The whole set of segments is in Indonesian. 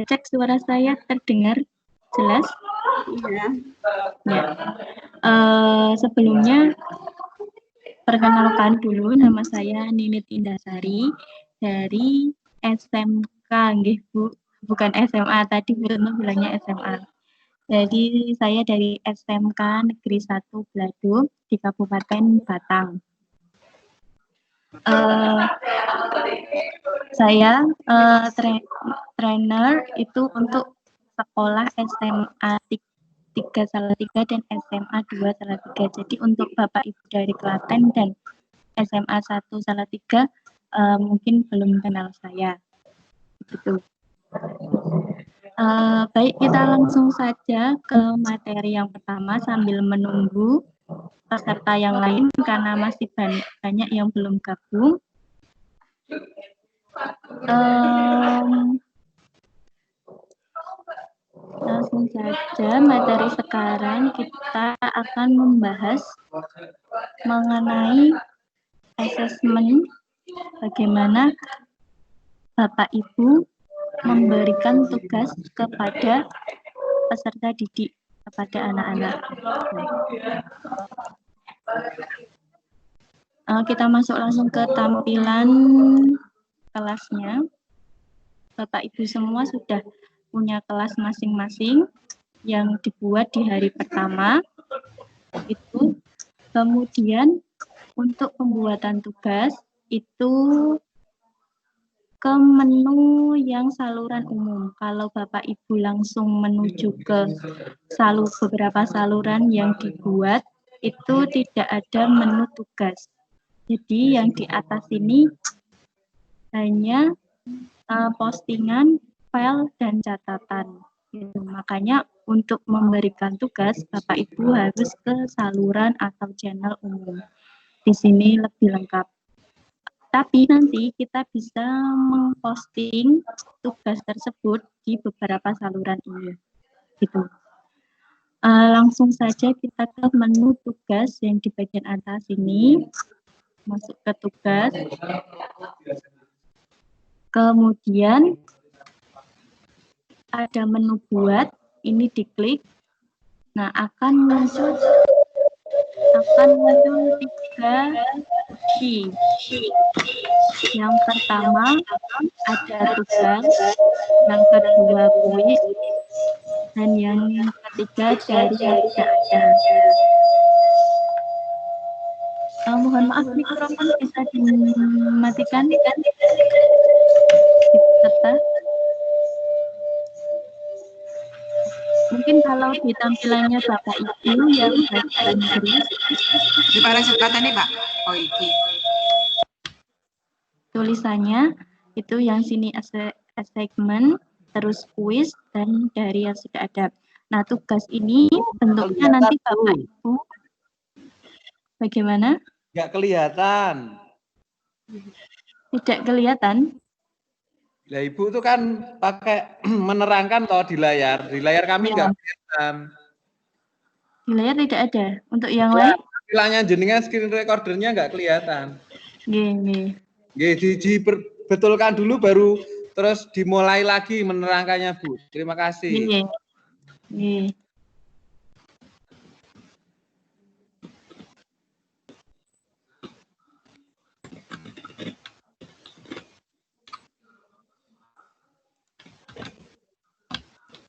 Cek suara saya terdengar jelas? Iya. Ya. Sebelumnya perkenalkan dulu, nama saya Ninit Indasari dari SMK, nggih Bu. Bukan SMA, tadi Bu Retno bilangnya SMA. Jadi saya dari SMK Negeri 1 Glado di Kabupaten Batang. Saya trainer itu untuk sekolah SMA 3 Salatiga dan SMA 2 Salatiga. Jadi untuk Bapak Ibu dari Klaten dan SMA 1 Salatiga mungkin belum kenal saya. Begitu. Baik, kita langsung saja ke materi yang pertama sambil menunggu peserta yang lain karena masih banyak yang belum gabung. Langsung saja materi sekarang kita akan membahas mengenai asesmen, bagaimana Bapak Ibu memberikan tugas kepada peserta didik, kepada anak-anak. Kita masuk langsung ke tampilan kelasnya. Bapak Ibu semua sudah punya kelas masing-masing yang dibuat di hari pertama. Itu kemudian untuk pembuatan tugas itu ke menu yang saluran umum. Kalau Bapak Ibu langsung menuju ke beberapa saluran yang dibuat, itu tidak ada menu tugas. Jadi yang di atas ini hanya postingan, file, dan catatan. Gitu. Makanya untuk memberikan tugas, Bapak Ibu harus ke saluran atau channel umum. Di sini lebih lengkap. Tapi nanti kita bisa memposting tugas tersebut di beberapa saluran ini. Gitu. Langsung saja kita ke menu tugas yang di bagian atas ini. Masuk ke tugas. Kemudian ada menu buat, ini diklik. Nah, akan muncul 3 key. Yang pertama ada tugas, yang kedua kuis, dan yang ketiga dari yang tidak ada. Mohon maaf, mikrofon bisa dimatikan, serta mungkin kalau di tampilannya Bapak Ibu yang bahasa Inggris. Di mana sebelah nih Pak? Oh iki. Tulisannya itu yang sini assignment, terus kuis, dan dari yang sudah ada. Nah, tugas ini bentuknya nanti Bapak Ibu. Bagaimana? Nggak kelihatan. Tidak kelihatan. Ya Ibu itu kan pakai menerangkan toh di layar. Di layar kami nggak kelihatan. Di layar tidak ada. Untuk yang lain? Tampilannya jenengan screen recordernya nggak kelihatan. Gini. Dibetulkan dulu baru terus dimulai lagi menerangkannya Bu. Terima kasih. Gini.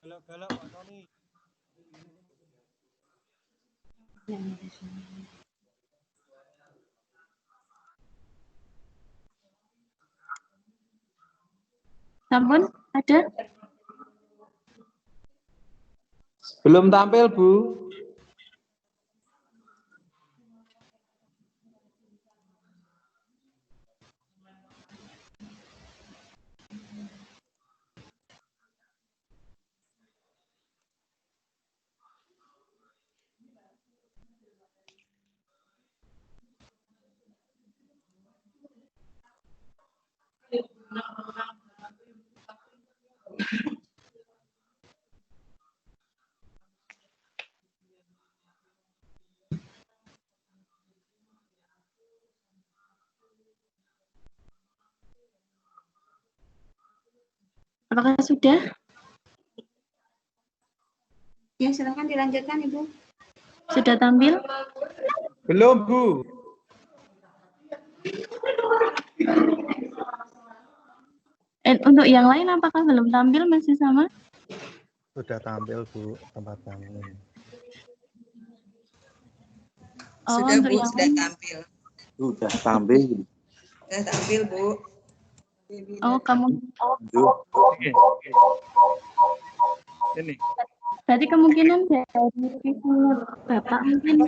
Galak-galak Pak Tony. Sampun ada? Belum tampil Bu. Apakah sudah? Ya, silakan dilanjutkan, Ibu. Sudah tampil? Belum, Bu. Untuk yang lain apakah belum tampil masih sama? Sudah tampil Bu tempat kami. Oh, Sudah, untuk Bu, yang sudah lain. tampil. Sudah tampil. Sudah tampil, Bu. Oh, kamu. Ini. Berarti kemungkinan dari review Bapak mungkin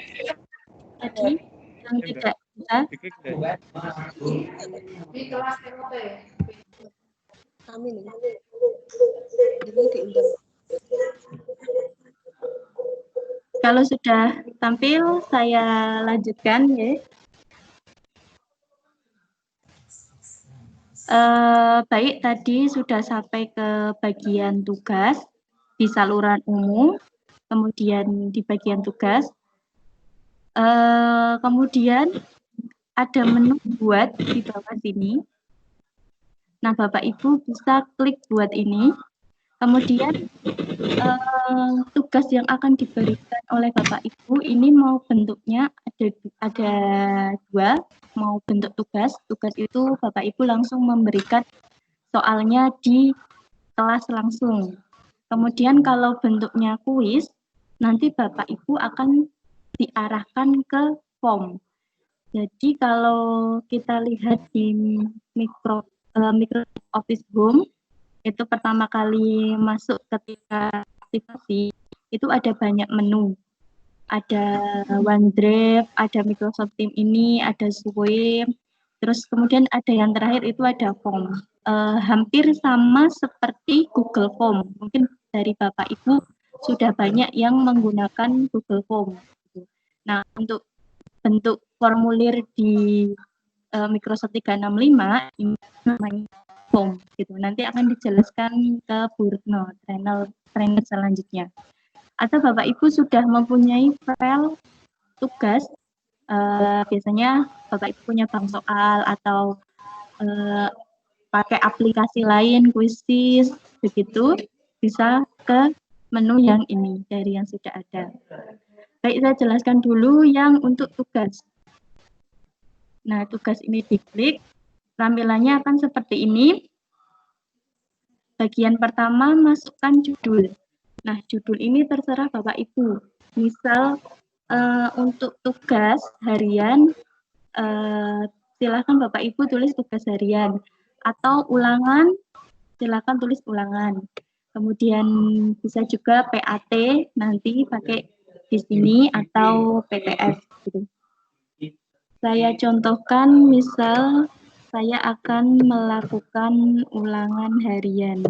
tadi yang tidak bisa. Diklik deh. Kalau sudah tampil, saya lanjutkan ya. Baik, tadi sudah sampai ke bagian tugas di saluran umum, kemudian di bagian tugas. Kemudian ada menu buat di bawah sini. Nah, Bapak Ibu bisa klik buat ini. Kemudian tugas yang akan diberikan oleh Bapak Ibu ini mau bentuknya ada dua, mau bentuk tugas. Tugas itu Bapak Ibu langsung memberikan soalnya di kelas langsung. Kemudian kalau bentuknya kuis, nanti Bapak Ibu akan diarahkan ke form. Jadi kalau kita lihat di Microsoft Office Home, itu pertama kali masuk ketika aktivasi, itu ada banyak menu. Ada OneDrive, ada Microsoft Teams ini, ada Zoom, terus kemudian ada yang terakhir itu ada form. Hampir sama seperti Google Form. Mungkin dari Bapak Ibu sudah banyak yang menggunakan Google Form. Nah, untuk bentuk formulir di Microsoft 365 ini namanya form gitu. Nanti akan dijelaskan ke Bu Retno trainer selanjutnya. Atau Bapak Ibu sudah mempunyai file tugas, biasanya Bapak Ibu punya bank soal atau pakai aplikasi lain, Quizizz, begitu, bisa ke menu yang ini dari yang sudah ada. Baik, saya jelaskan dulu yang untuk tugas. Nah, tugas ini diklik, tampilannya akan seperti ini. Bagian pertama, masukkan judul. Nah, judul ini terserah Bapak Ibu. Misal, untuk tugas harian, silakan Bapak Ibu tulis tugas harian. Atau ulangan, silakan tulis ulangan. Kemudian bisa juga PAT, nanti pakai di sini, atau PTS. Gitu. Saya contohkan, misal saya akan melakukan ulangan harian.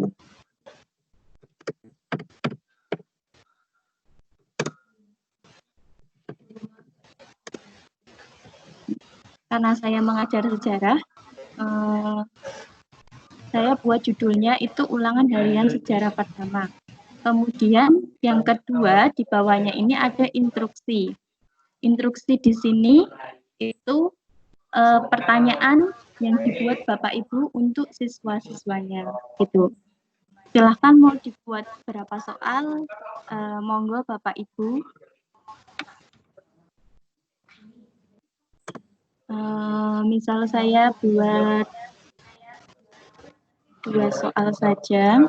Karena saya mengajar sejarah, saya buat judulnya itu ulangan harian sejarah pertama. Kemudian yang kedua di bawahnya ini ada instruksi. Instruksi di sini itu pertanyaan yang dibuat Bapak Ibu untuk siswa-siswanya gitu. Silahkan mau dibuat berapa soal, monggo Bapak Ibu. Misal saya buat 2 soal saja.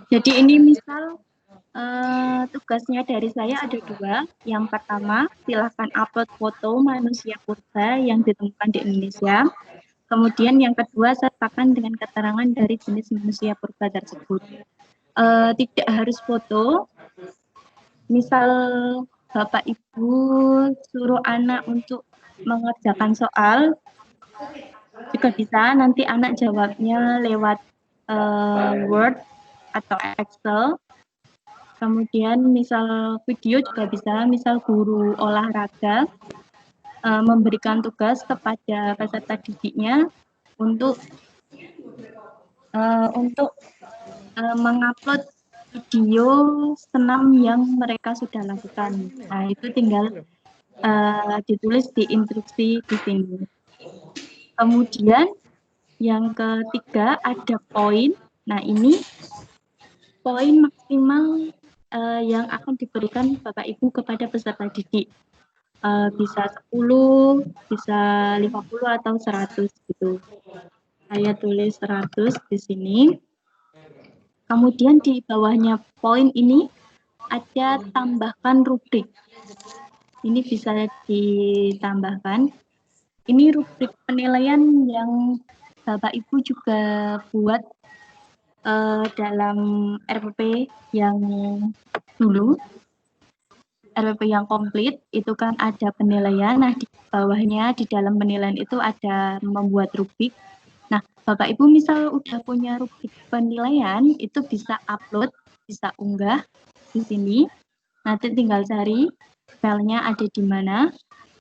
Jadi ini misal tugasnya dari saya ada 2. Yang pertama, silahkan upload foto manusia purba yang ditemukan di Indonesia. Kemudian yang kedua, sertakan dengan keterangan dari jenis manusia purba tersebut. Tidak harus foto. Misal Bapak Ibu suruh anak untuk mengerjakan soal, juga bisa, nanti anak jawabnya lewat Word atau Excel. Kemudian misal video juga bisa, misal guru olahraga memberikan tugas kepada peserta didiknya untuk mengupload video senam yang mereka sudah lakukan. Nah, itu tinggal ditulis di instruksi di sini. Kemudian yang ketiga ada poin. Nah, ini poin maksimal yang akan diberikan Bapak Ibu kepada peserta didik. Bisa 10, bisa 50 atau 100 gitu. Saya tulis 100 di sini. Kemudian di bawahnya poin ini ada tambahkan rubrik. Ini bisa ditambahkan. Ini rubrik penilaian yang Bapak Ibu juga buat dalam RPP yang dulu. RPP yang komplit itu kan ada penilaian. Nah, di bawahnya di dalam penilaian itu ada membuat rubrik. Nah, Bapak Ibu misal udah punya rubrik penilaian, itu bisa upload, bisa unggah di sini. Nanti tinggal cari filenya ada di mana.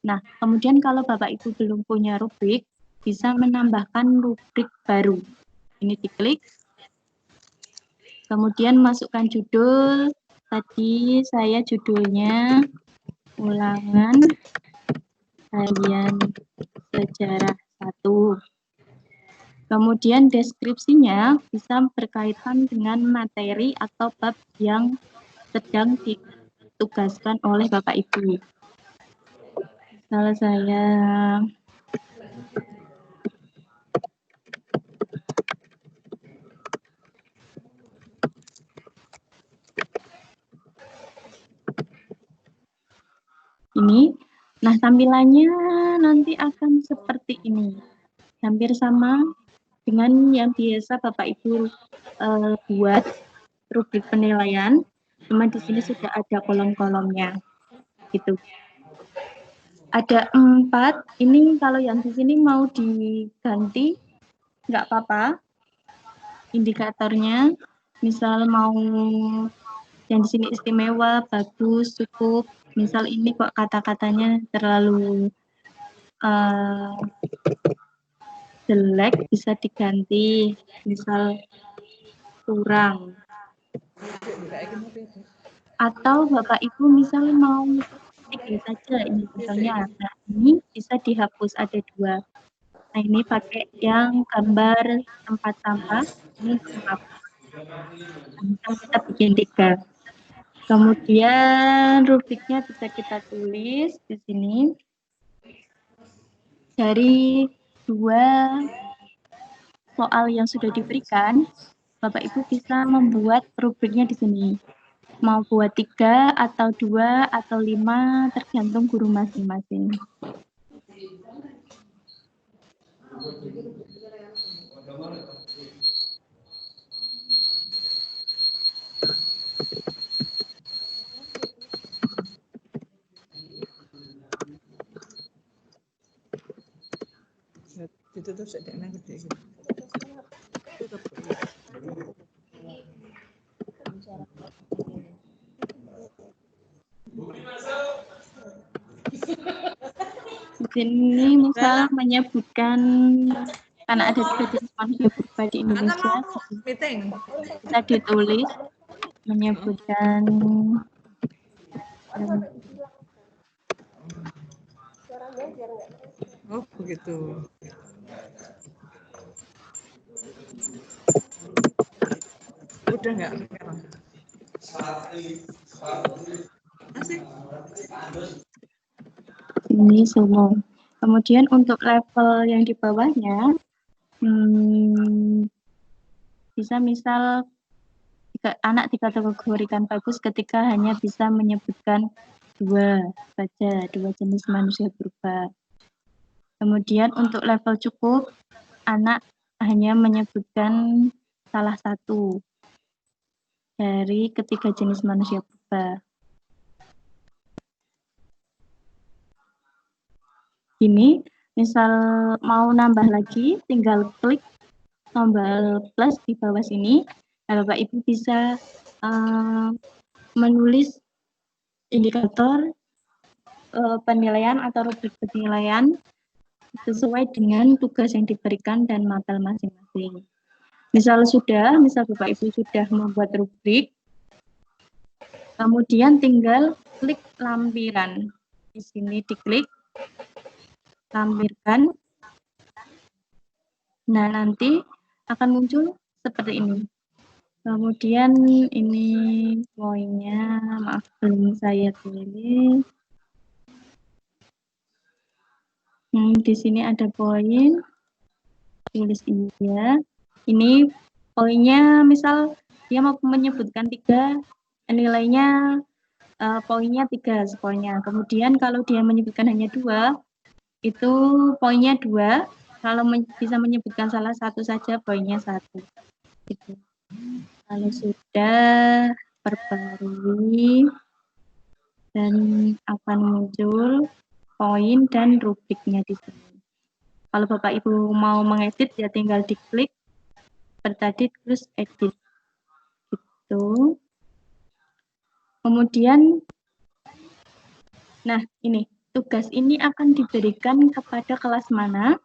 Nah, kemudian kalau Bapak Ibu belum punya rubrik, bisa menambahkan rubrik baru. Ini diklik. Kemudian masukkan judul. Tadi saya judulnya ulangan harian sejarah 1. Kemudian deskripsinya bisa berkaitan dengan materi atau bab yang sedang ditugaskan oleh Bapak Ibu. Misal saya ini, nah tampilannya nanti akan seperti ini, hampir sama dengan yang biasa Bapak Ibu buat rubrik penilaian, cuma di sini sudah ada kolom-kolomnya, gitu. Ada 4, ini kalau yang di sini mau diganti, nggak apa-apa. Indikatornya, misal mau yang di sini istimewa, bagus, cukup. Misal ini kok kata-katanya terlalu jelek, bisa diganti. Misal kurang. Atau Bapak Ibu misal mau tiga saja ini misalnya. Nah, ini bisa dihapus, ada 2. Nah, ini pakai yang gambar tempat sampah, ini dihapus. Misal kita bikin 3. Kemudian rubriknya bisa kita tulis di sini. Dari 2 soal yang sudah diberikan, Bapak Ibu bisa membuat rubriknya di sini. Mau buat 3 atau 2 atau 5 tergantung guru masing-masing. Ditutup sedekna gede. Di sini misal menyebutkan karena ada 3 jenis manusia purba di Indonesia, Meeting. bisa ditulis menyebutkan Oh, begitu. Udah nggak? Masih? ini semua. Kemudian untuk level yang di bawahnya, bisa misal anak dikategorikan bagus ketika hanya bisa menyebutkan 2 saja, 2 jenis manusia purba. Kemudian untuk level cukup, anak hanya menyebutkan salah satu dari ketiga jenis manusia purba. Ini misal mau nambah lagi, tinggal klik tombol plus di bawah sini. Nah, Bapak Ibu bisa menulis indikator penilaian atau rubrik penilaian sesuai dengan tugas yang diberikan dan mapel masing-masing. Misal Bapak Ibu sudah membuat rubrik, kemudian tinggal klik lampiran. Di sini diklik, lampirkan. Nah, nanti akan muncul seperti ini. Kemudian ini poinnya, maaf belum saya tulis. Di sini ada poin, tulis iya. Ini poinnya, misal dia mau menyebutkan 3, nilainya poinnya 3 sekolahnya. Kemudian kalau dia menyebutkan hanya 2, itu poinnya 2. Kalau bisa menyebutkan salah satu saja, poinnya 1. Gitu. Kalau sudah perbarui dan akan muncul poin dan rubriknya di sini. Kalau Bapak Ibu mau mengedit, ya tinggal diklik tadi terus edit. Gitu. Kemudian, nah ini tugas ini akan diberikan kepada kelas mana?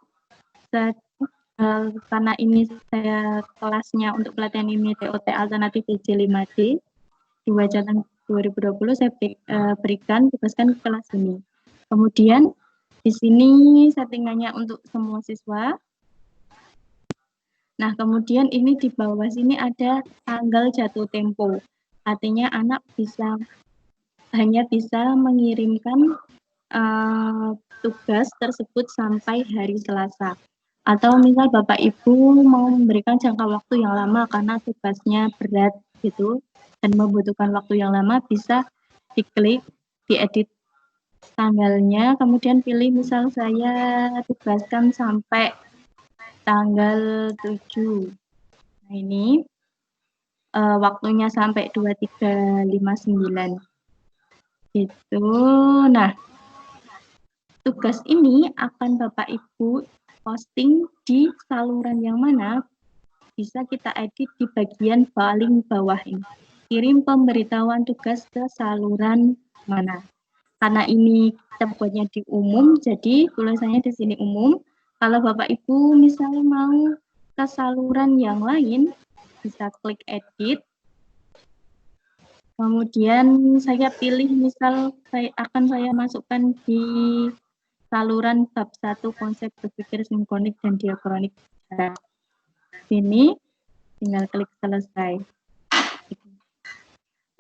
Karena ini saya kelasnya untuk pelatihan ini TOT alternatif PJ 5D 2 Jalan 2020, saya tugaskan ke kelas ini. Kemudian di sini settingannya untuk semua siswa. Nah, kemudian ini di bawah sini ada tanggal jatuh tempo. Artinya anak hanya bisa mengirimkan tugas tersebut sampai hari Selasa. Atau misal Bapak Ibu mau memberikan jangka waktu yang lama karena tugasnya berat gitu dan membutuhkan waktu yang lama, bisa diklik, diedit tanggalnya, kemudian pilih misal saya tugaskan sampai tanggal 7. Nah, ini waktunya sampai 2359. Gitu. Nah, tugas ini akan Bapak Ibu posting di saluran yang mana? Bisa kita edit di bagian paling bawah ini. Kirim pemberitahuan tugas ke saluran mana. Karena ini kita buatnya di umum, jadi tulisannya di sini umum. Kalau Bapak Ibu misalnya mau ke saluran yang lain, bisa klik edit. Kemudian saya pilih misal saya masukkan di saluran bab 1 konsep berpikir sinkronik dan diakronik. Sini tinggal klik selesai.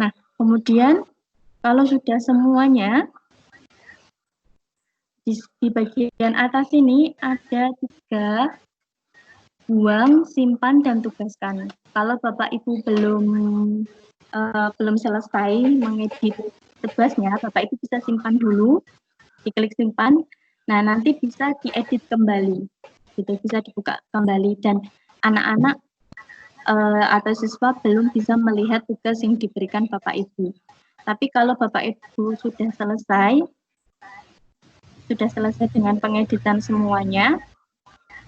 Nah, kemudian kalau sudah semuanya, di bagian atas ini ada 3, buang, simpan, dan tugaskan. Kalau Bapak Ibu belum selesai mengedit tugasnya, Bapak Ibu bisa simpan dulu, diklik simpan. Nah, nanti bisa diedit kembali, gitu, bisa dibuka kembali, dan anak-anak atau siswa belum bisa melihat tugas yang diberikan Bapak Ibu. Tapi kalau Bapak Ibu sudah selesai dengan pengeditan semuanya,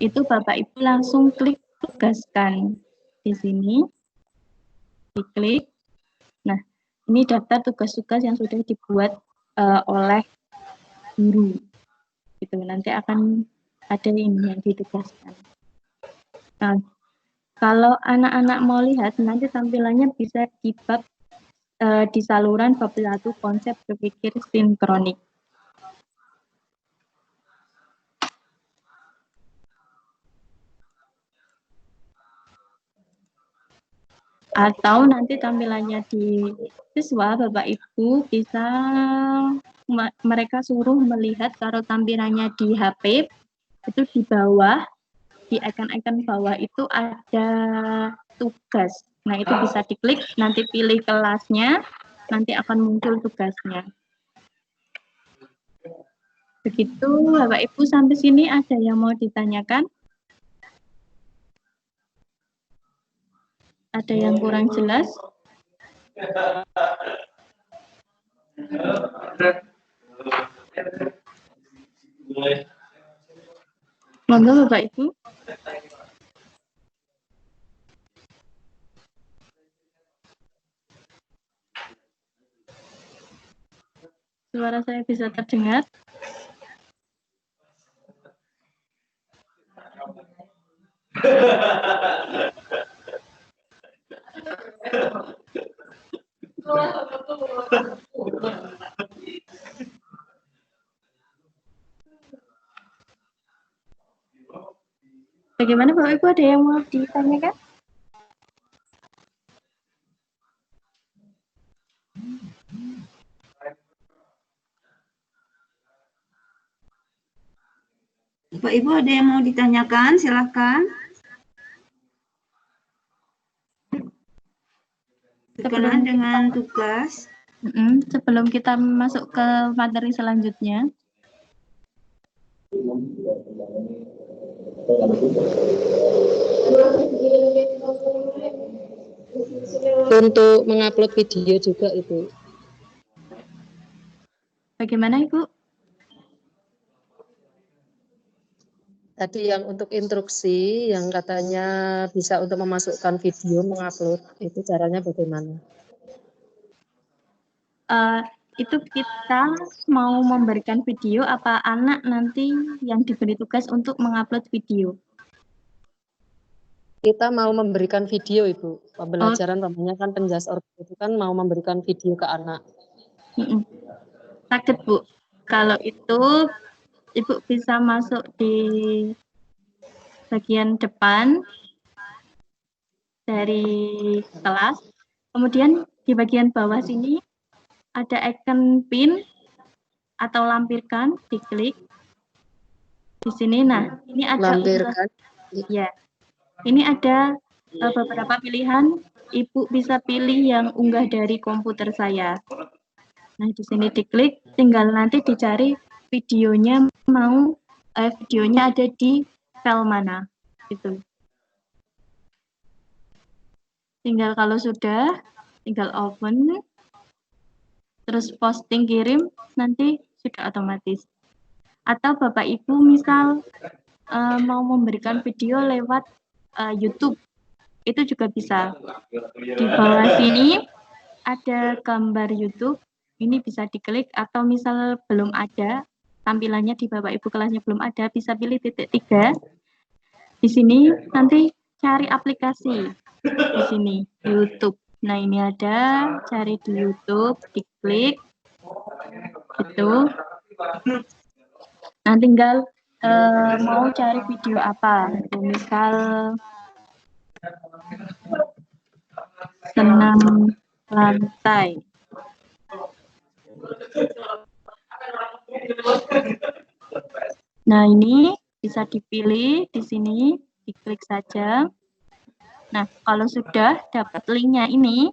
itu Bapak Ibu langsung klik tugaskan. Di sini diklik. Nah, ini daftar tugas-tugas yang sudah dibuat oleh guru. Gitu. Nanti akan ada ini yang ditugaskan. Nah, kalau anak-anak mau lihat, nanti tampilannya bisa di bab di saluran bab 1 konsep berpikir sinkronik. Atau nanti tampilannya di siswa, Bapak Ibu bisa mereka suruh melihat kalau tampilannya di HP, itu di bawah, di icon-icon bawah itu ada tugas. Nah, itu bisa diklik, nanti pilih kelasnya, nanti akan muncul tugasnya. Begitu Bapak Ibu sampai sini ada yang mau ditanyakan? Ada yang kurang jelas? Monggo Bapak Ibu. Suara saya bisa terdengar? Bagaimana Bapak Ibu, ada yang mau ditanyakan? Bapak Ibu ada yang mau ditanyakan? Silahkan. Berkenaan dengan tugas. Sebelum kita masuk ke materi selanjutnya. Untuk mengupload video juga, Ibu. Bagaimana Ibu? Tadi yang untuk instruksi, yang katanya bisa untuk memasukkan video, mengupload, itu caranya bagaimana? Itu kita mau memberikan video apa anak nanti yang diberi tugas untuk mengupload video? Kita mau memberikan video, Ibu. Pembelajaran namanya kan penjelas organ itu kan mau memberikan video ke anak. Sakit Bu. Kalau itu Ibu bisa masuk di bagian depan dari kelas. Kemudian di bagian bawah sini ada icon pin atau lampirkan, diklik. Di sini, nah ini ada Lampirkan. Ya, ini ada beberapa pilihan. Ibu bisa pilih yang unggah dari komputer saya. Nah, di sini diklik, tinggal nanti dicari videonya videonya ada di file mana, gitu. Tinggal kalau sudah, tinggal open, terus posting kirim, nanti sudah otomatis. Atau Bapak Ibu misal mau memberikan video lewat YouTube, itu juga bisa. Di bawah sini ada gambar YouTube, ini bisa diklik, atau misal belum ada tampilannya di Bapak Ibu kelasnya belum ada, bisa pilih titik 3. Di sini nanti cari aplikasi, di sini YouTube. Nah ini ada, cari di YouTube, diklik, gitu. Nah tinggal mau cari video apa, misal senam lantai. Nah, ini bisa dipilih di sini, diklik saja. Nah, kalau sudah dapat linknya ini,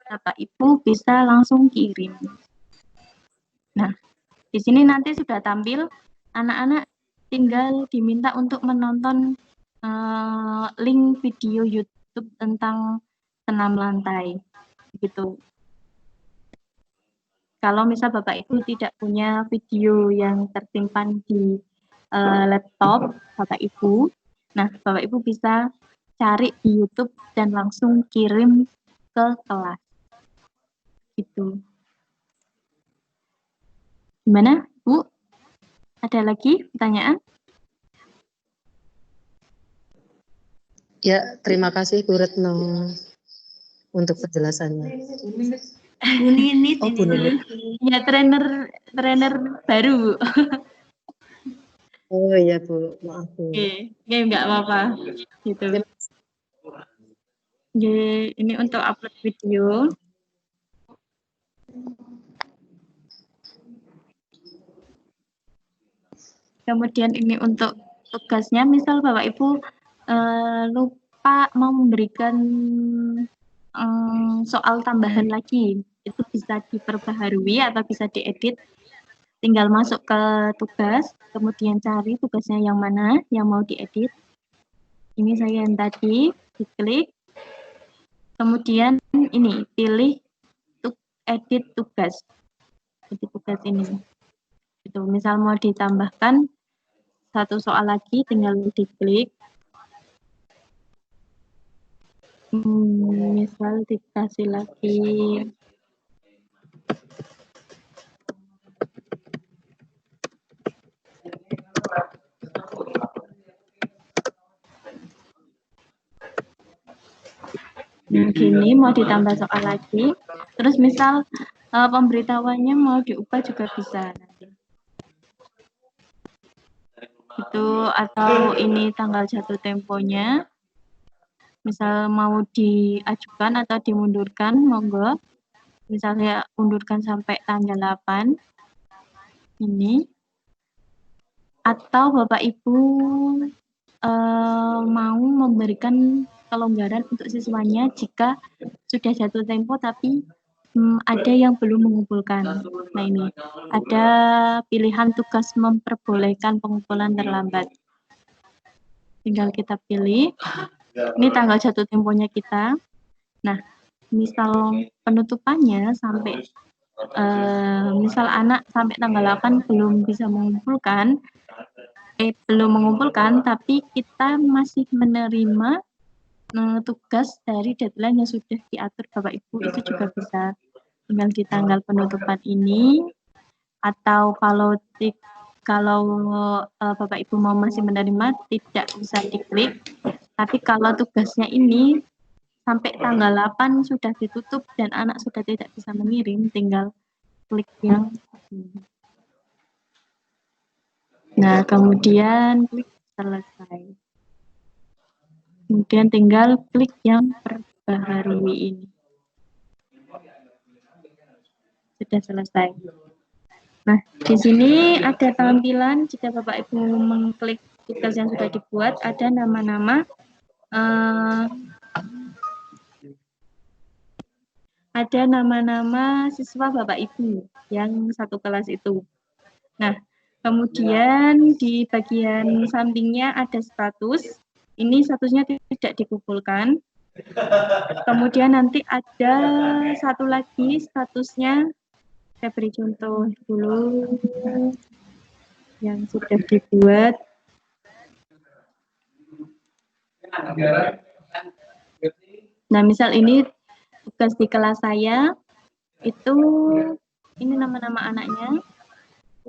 Bapak Ibu bisa langsung kirim. Nah, di sini nanti sudah tampil, anak-anak tinggal diminta untuk menonton link video YouTube tentang senam lantai, gitu. Kalau misal Bapak Ibu tidak punya video yang tersimpan di laptop Bapak Ibu, nah Bapak Ibu bisa cari di YouTube dan langsung kirim ke kelas. Gitu. Gimana, Bu? Ada lagi pertanyaan? Ya, terima kasih Bu Retno untuk penjelasannya. Bu Ninit Oh, Bu Ninit. Ya, trainer baru, Bu. Oh iya Bu, maaf Bu. Oke, nggak apa-apa. Gitu. Oke, ini untuk upload video. Kemudian ini untuk tugasnya, misal Bapak Ibu lupa mau memberikan soal tambahan lagi, itu bisa diperbaharui atau bisa diedit tinggal masuk ke tugas, kemudian cari tugasnya yang mana yang mau diedit. Ini saya yang tadi, diklik. Kemudian ini pilih edit tugas. Edit tugas ini. Itu misal mau ditambahkan satu soal lagi, tinggal diklik. Misal dikasih lagi gini, mau ditambah soal lagi. Terus misal pemberitahuannya mau diubah juga bisa nanti. Itu atau ini tanggal jatuh temponya. Misal mau diajukan atau dimundurkan, monggo. Misalnya undurkan sampai tanggal 8. Ini. Atau Bapak Ibu mau memberikan kelonggaran untuk siswanya jika sudah jatuh tempo tapi ada yang belum mengumpulkan. Nah ini, ada pilihan tugas memperbolehkan pengumpulan terlambat. Tinggal kita pilih. Ini tanggal jatuh temponya kita. Nah, misal penutupannya sampai misal anak sampai tanggal 8 belum bisa mengumpulkan, tapi kita masih menerima tugas dari deadline yang sudah diatur Bapak Ibu, itu juga bisa. Tinggal di tanggal penutupan ini, atau kalau Bapak Ibu mau masih menerima, tidak bisa diklik. Tapi kalau tugasnya ini sampai tanggal 8 sudah ditutup dan anak sudah tidak bisa mengirim, tinggal klik yang ini. Nah, kemudian klik selesai. Kemudian tinggal klik yang perbaharui ini. Sudah selesai. Nah, di sini ada tampilan jika Bapak Ibu mengklik tugas yang sudah dibuat, ada nama-nama siswa Bapak Ibu yang satu kelas itu. Nah, kemudian di bagian sampingnya ada status. Ini statusnya tidak dikumpulkan. Kemudian nanti ada satu lagi statusnya. Saya beri contoh dulu yang sudah dibuat. Nah, misal ini tugas di kelas saya, itu ini nama-nama anaknya.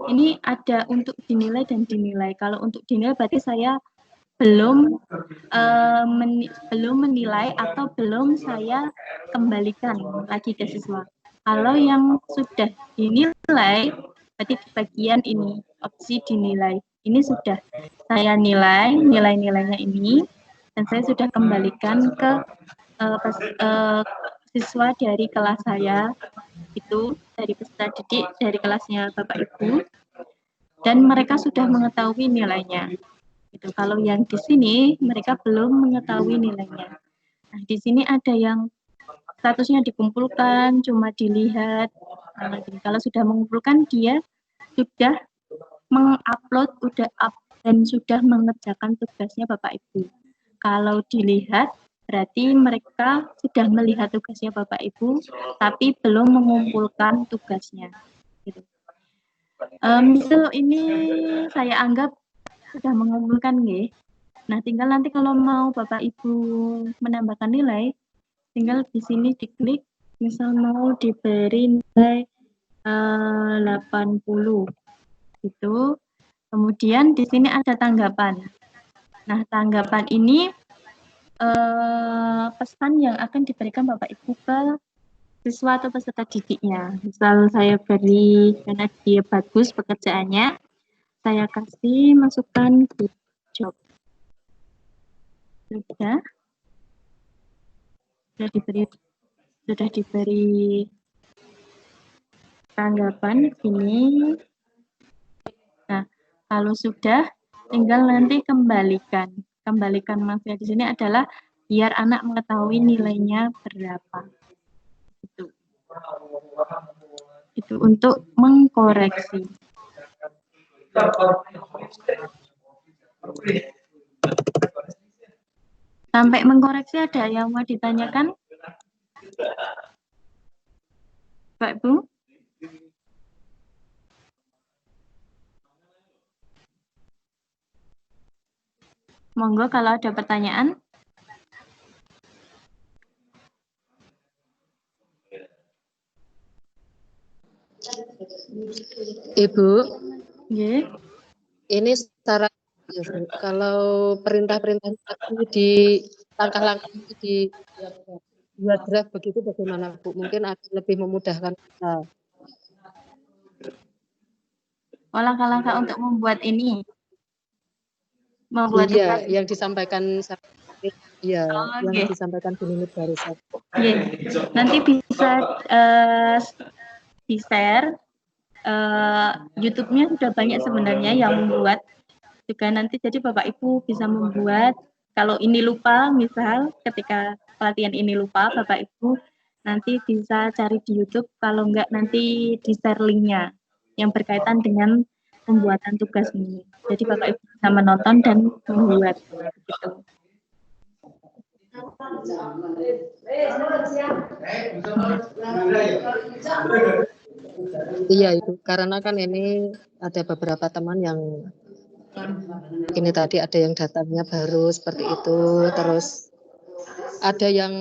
Ini ada untuk dinilai dan dinilai. Kalau untuk dinilai berarti saya belum menilai atau belum saya kembalikan lagi ke siswa. Kalau yang sudah dinilai, berarti di bagian ini, opsi dinilai. Ini sudah saya nilai, nilai-nilainya ini, dan saya sudah kembalikan ke siswa dari kelas saya, itu dari peserta didik, dari kelasnya Bapak Ibu, dan mereka sudah mengetahui nilainya. Itu kalau yang di sini, mereka belum mengetahui nilainya. Nah, di sini ada yang statusnya dikumpulkan, cuma dilihat. Nah, kalau sudah mengumpulkan, dia sudah mengupload, dan sudah mengerjakan tugasnya Bapak Ibu. Kalau dilihat, berarti mereka sudah melihat tugasnya Bapak Ibu, tapi belum mengumpulkan tugasnya. Gitu. Misal ini saya anggap sudah mengumpulkan, nggih. Nah, tinggal nanti kalau mau Bapak Ibu menambahkan nilai, tinggal di sini diklik, misal mau diberi nilai 80 gitu. Kemudian di sini ada tanggapan. Nah, tanggapan ini pesan yang akan diberikan Bapak Ibu ke siswa atau peserta didiknya. Misal saya beri, karena dia bagus pekerjaannya, saya kasih masukan good job. Sudah diberi tanggapan ini. Nah, kalau sudah, tinggal nanti kembalikan. Kembalikan maksudnya di sini adalah biar anak mengetahui nilainya berapa. Itu untuk mengkoreksi. Sampai mengkoreksi ada yang mau ditanyakan? Pak Ibu? Monggo kalau ada pertanyaan. Ibu, Nggih. ini secara ya, Bu, kalau perintah-perintah tadi di langkah-langkah itu di buat draft begitu bagaimana Bu? Mungkin akan lebih memudahkan kita. Oh, langkah-langkah untuk membuat ini. Membuat Iya, tugas. yang disampaikan iya, Oh, yang nggih. disampaikan Bu Nunit barusan. Nggih. Nanti bisa di-share. YouTube-nya sudah banyak sebenarnya yang membuat juga nanti, jadi Bapak Ibu bisa membuat. Kalau ini lupa, misal ketika pelatihan ini lupa, Bapak Ibu nanti bisa cari di YouTube, kalau enggak nanti di-share linknya yang berkaitan dengan pembuatan tugas ini. Jadi Bapak Ibu bisa menonton dan membuat gitu. Iya itu karena kan ini ada beberapa teman yang ini tadi ada yang datangnya baru seperti itu, terus ada yang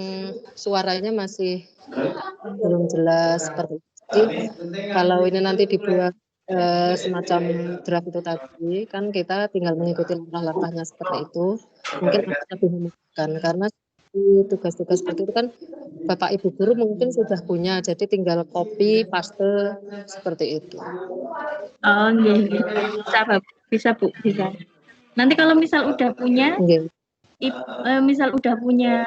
suaranya masih belum jelas seperti itu. Jadi kalau ini nanti dibuat semacam draft itu tadi, kan kita tinggal mengikuti langkah-langkahnya seperti itu, mungkin akan lebih memudahkan karena tugas-tugas seperti itu kan Bapak Ibu guru mungkin sudah punya, jadi tinggal copy paste seperti itu. Oh, nggih. Bisa, bisa Bu, bisa. Nanti kalau misal udah punya, Nggih. misal udah punya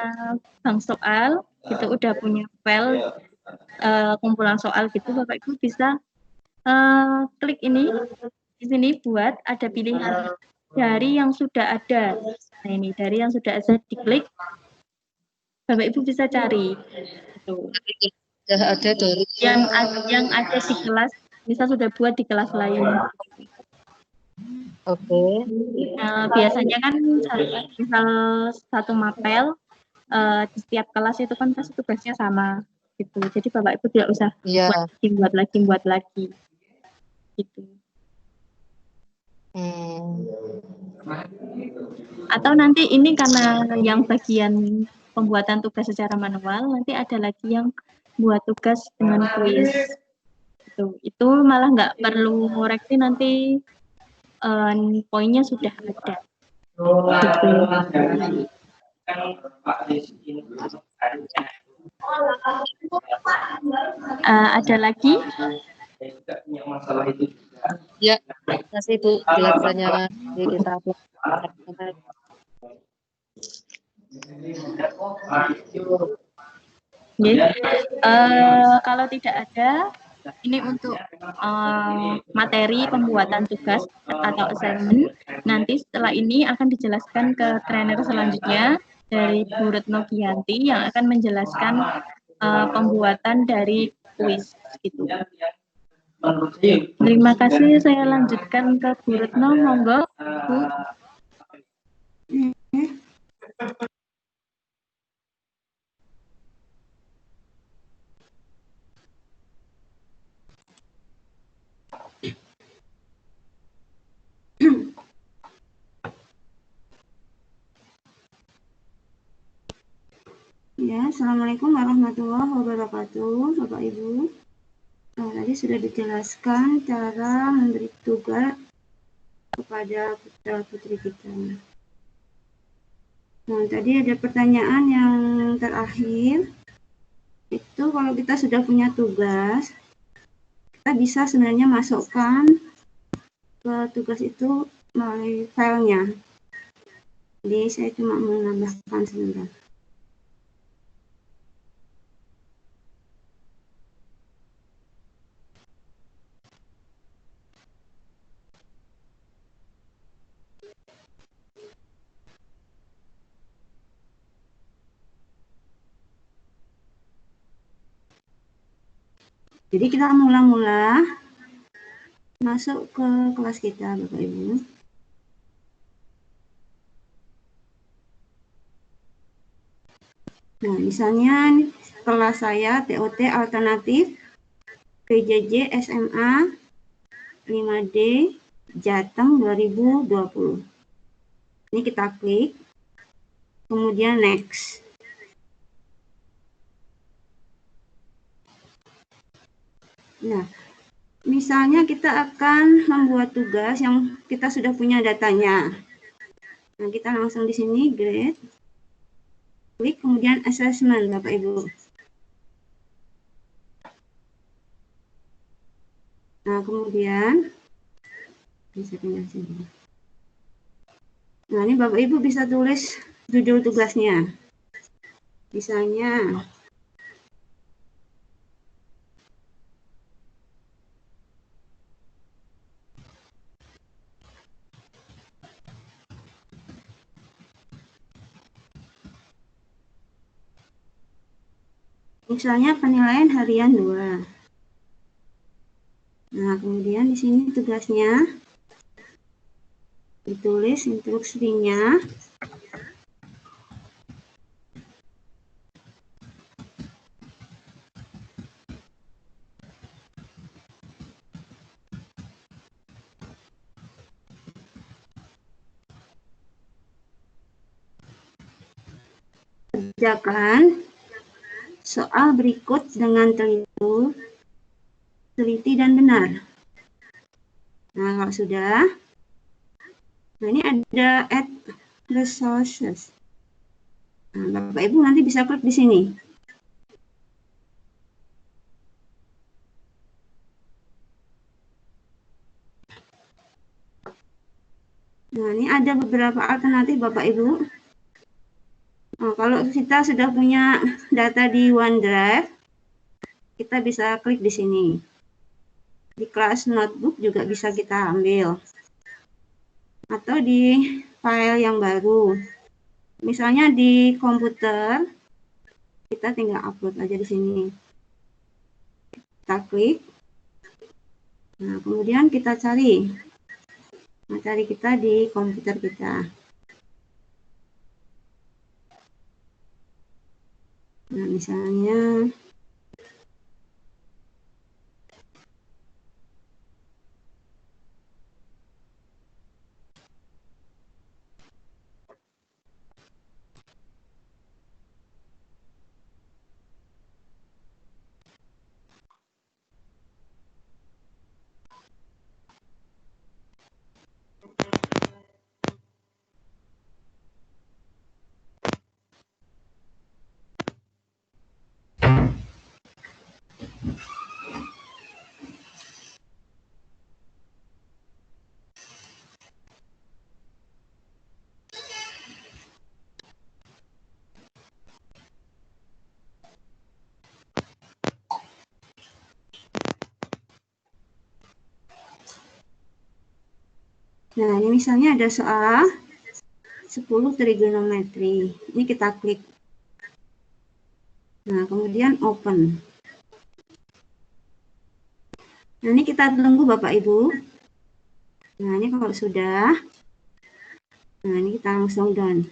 bank soal, gitu, udah punya file kumpulan soal gitu, Bapak Ibu bisa klik ini di sini buat ada pilihan dari yang sudah ada. Nah ini dari yang sudah ada diklik, Bapak Ibu bisa cari. Gitu. Sudah ada dari Yang ada di kelas, misal sudah buat di kelas lain. Oke. Biasanya kan misal satu mapel di setiap kelas itu kan pasti tugasnya sama gitu. Jadi Bapak Ibu tidak usah Iya. buat lagi gitu. Atau nanti ini karena yang bagian pembuatan tugas secara manual, nanti ada lagi yang buat tugas dengan kuis. Itu malah nggak perlu koreksi, nanti poinnya sudah ada. Gitu. Ada lagi? Ya, terima kasih Bu penjelasannya. Kita kalau tidak ada, ini untuk materi pembuatan tugas atau assignment. Nanti setelah ini akan dijelaskan ke trainer selanjutnya dari Bu Retno Giyanti yang akan menjelaskan pembuatan dari kuis gitu. Terima kasih, saya lanjutkan ke Bu Retno, monggo Bu. Ya, Assalamualaikum warahmatullahi wabarakatuh, Bapak Ibu. Tadi sudah dijelaskan cara memberi tugas kepada putra-putri kita. Nah, tadi ada pertanyaan yang terakhir, itu kalau kita sudah punya tugas, kita bisa sebenarnya masukkan ke tugas itu melalui filenya. Jadi saya cuma menambahkan sebentar. Jadi kita mula-mula masuk ke kelas kita, Bapak Ibu. Nah, misalnya kelas saya TOT alternatif PJJ SMA 5D Jateng 2020. Ini kita klik, kemudian next. Nah, misalnya kita akan membuat tugas yang kita sudah punya datanya. Nah, kita langsung di sini grade, klik kemudian assessment, Bapak Ibu. Nah, kemudian bisa pindah sini. Nah, ini Bapak Ibu bisa tulis judul tugasnya. Misalnya penilaian harian 2. Nah, kemudian di sini tugasnya ditulis instruksinya. Kerjakan soal berikut dengan teliti dan benar. Nah, kalau sudah, nah ini ada add resources. Nah, Bapak Ibu nanti bisa klik di sini. Nah, ini ada beberapa alternatif Bapak Ibu. Nah, kalau kita sudah punya data di OneDrive, kita bisa klik di sini. Di kelas notebook juga bisa kita ambil. Atau di file yang baru. Misalnya di komputer, kita tinggal upload aja di sini. Kita klik. Nah, kemudian kita cari. Nah, cari kita di komputer kita. Nah, misalnya nah, ini misalnya ada soal 10 trigonometri. Ini kita klik. Nah, kemudian open. Nah, ini kita tunggu Bapak Ibu. Nah, ini kalau sudah, nah ini kita langsung done.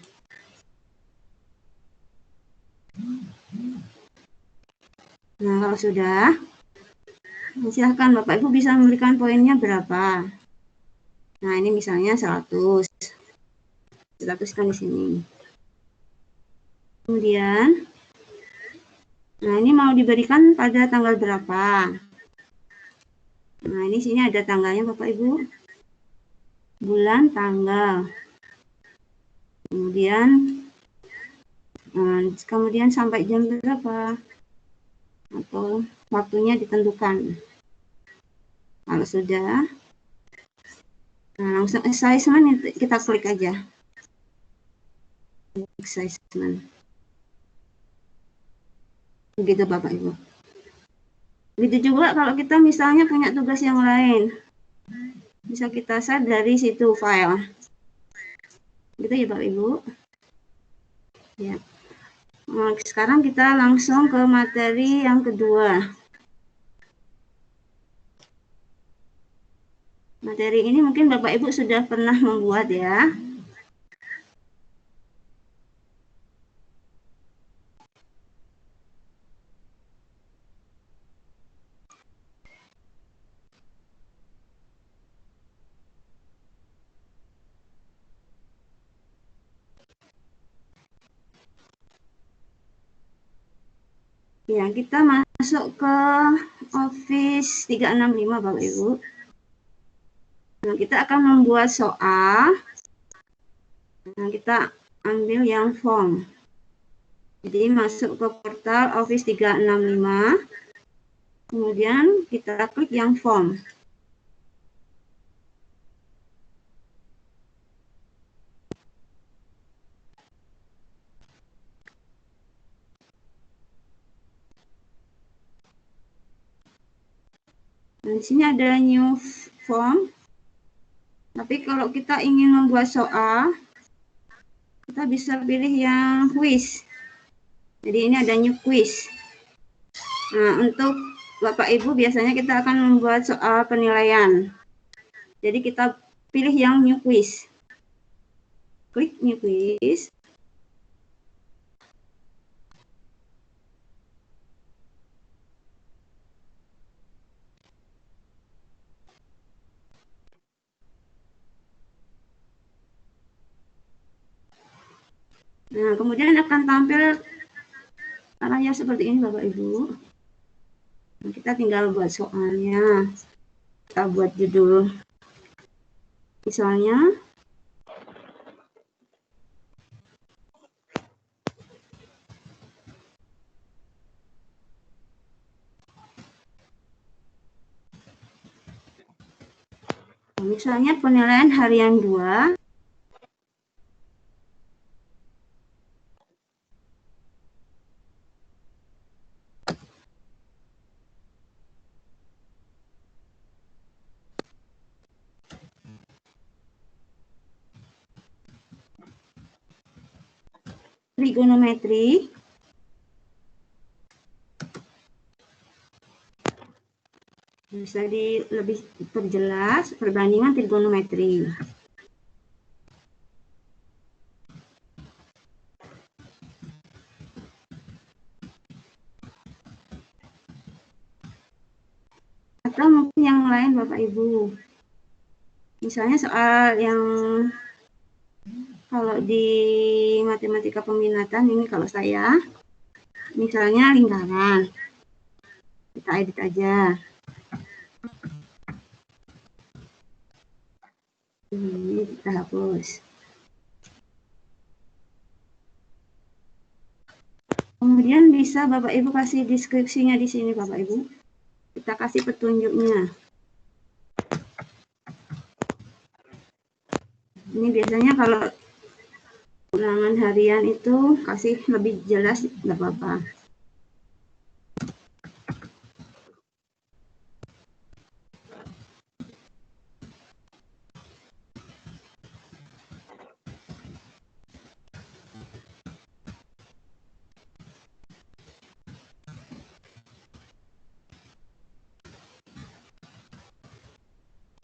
Nah, kalau sudah, silahkan Bapak Ibu bisa memberikan poinnya berapa. Nah, ini misalnya 100. 100 kan di sini. Kemudian, nah ini mau diberikan pada tanggal berapa. Nah, ini sini ada tanggalnya Bapak Ibu. Bulan, tanggal. Kemudian sampai jam berapa. Atau waktunya ditentukan. Kalau sudah, nah langsung assessment kita klik aja. Assessment. Begitu Bapak Ibu. Begitu juga kalau kita misalnya punya tugas yang lain. Bisa kita set dari situ file. Gitu ya Bapak Ibu. Ya. Nah, sekarang kita langsung ke materi yang kedua. materi ini mungkin Bapak Ibu sudah pernah membuat ya. Ya, kita masuk ke Office 365 Bapak Ibu. Nah, kita akan membuat soal. Nah, kita ambil yang form. Jadi masuk ke portal Office 365. Kemudian kita klik yang form. Nah, di sini ada new form. Tapi kalau kita ingin membuat soal, kita bisa pilih yang quiz. Jadi ini ada new quiz. Nah, untuk Bapak Ibu biasanya kita akan membuat soal penilaian. Jadi kita pilih yang new quiz. Klik new quiz. Nah, kemudian akan tampil caranya seperti ini Bapak Ibu. Nah, kita tinggal buat soalnya. Kita buat judul. Misalnya, penilaian harian 2. Trigonometri. Bisa lebih perjelas perbandingan trigonometri. Atau mungkin yang lain Bapak Ibu. Misalnya soal yang kalau di matematika peminatan ini kalau saya, misalnya lingkaran. Kita edit aja. Ini kita hapus. Kemudian bisa Bapak Ibu kasih deskripsinya di sini Bapak Ibu. Kita kasih petunjuknya. Ini biasanya kalau ulangan harian itu kasih lebih jelas, nggak apa-apa.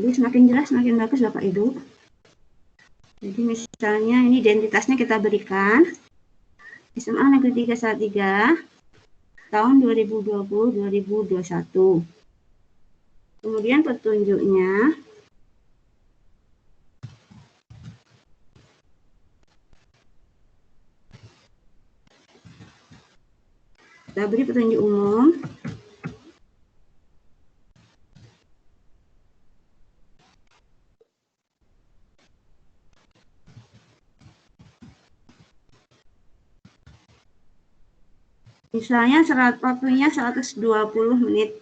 Jadi semakin jelas, semakin bagus Bapak Ibu. Jadi misalnya ini identitasnya kita berikan. SMA Negeri 3 Salatiga tahun 2020-2021. Kemudian petunjuknya. Kita beri petunjuk umum. Misalnya waktunya 120 menit.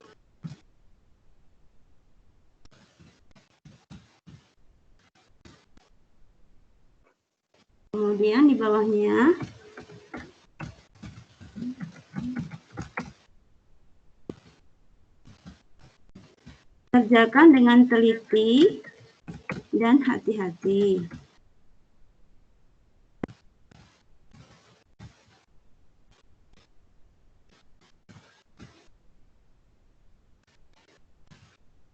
Kemudian di bawahnya kerjakan dengan teliti dan hati-hati.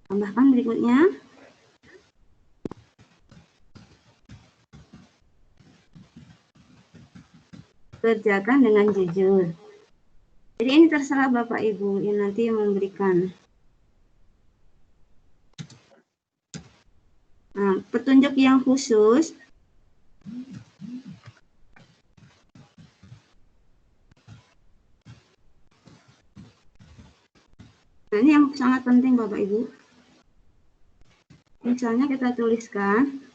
Tambahkan berikutnya. dikerjakan dengan jujur. Jadi ini terserah Bapak Ibu yang nanti yang memberikan. Nah, petunjuk yang khusus nah, ini yang sangat penting Bapak Ibu. Misalnya kita tuliskan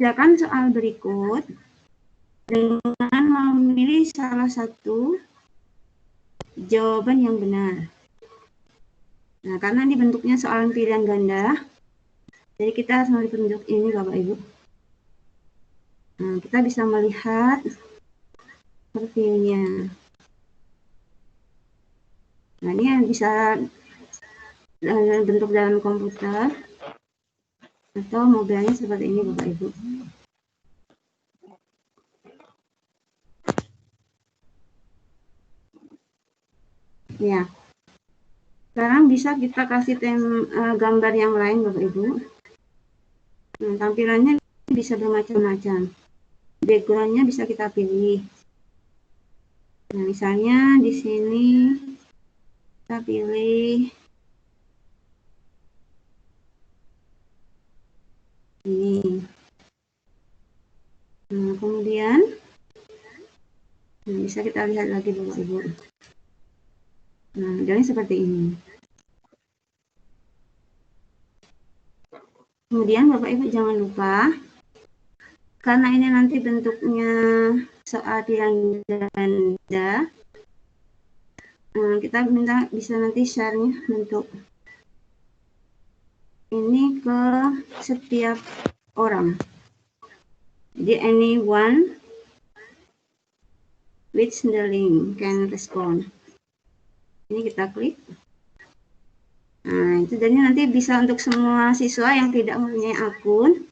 kerjakan soal berikut dengan memilih salah satu jawaban yang benar. Nah, karena ini bentuknya soal pilihan ganda, jadi kita harus memilih bentuk ini Bapak Ibu. Nah, kita bisa melihat profilnya. Nah, ini yang bisa bentuk dalam komputer atau mobilnya seperti ini Bapak Ibu. Ya, sekarang bisa kita kasih gambar yang lain Bapak Ibu. Nah, tampilannya bisa bermacam-macam. Backgroundnya bisa kita pilih. Nah, misalnya di sini kita pilih ini. Nah, kemudian bisa kita lihat lagi Bapak Ibu. Nah, jadi seperti ini. Kemudian Bapak Ibu jangan lupa, karena ini nanti bentuknya soal pilihan ganda, kita minta bisa nanti share-nya bentuk ini ke setiap orang. Jadi anyone with the link can respond. Ini kita klik. Nah, itu jadi nanti bisa untuk semua siswa yang tidak mempunyai akun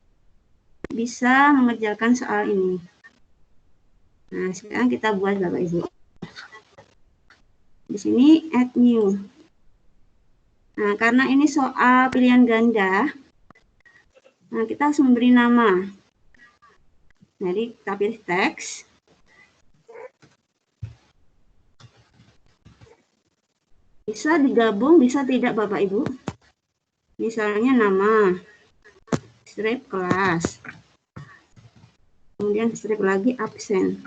bisa mengerjakan soal ini. Nah, sekarang kita buat Bapak Ibu. Di sini add new. Nah, karena ini soal pilihan ganda, nah kita harus memberi nama. Jadi kita pilih teks. Bisa digabung, bisa tidak Bapak Ibu. Misalnya nama, strip kelas, kemudian strip lagi absen.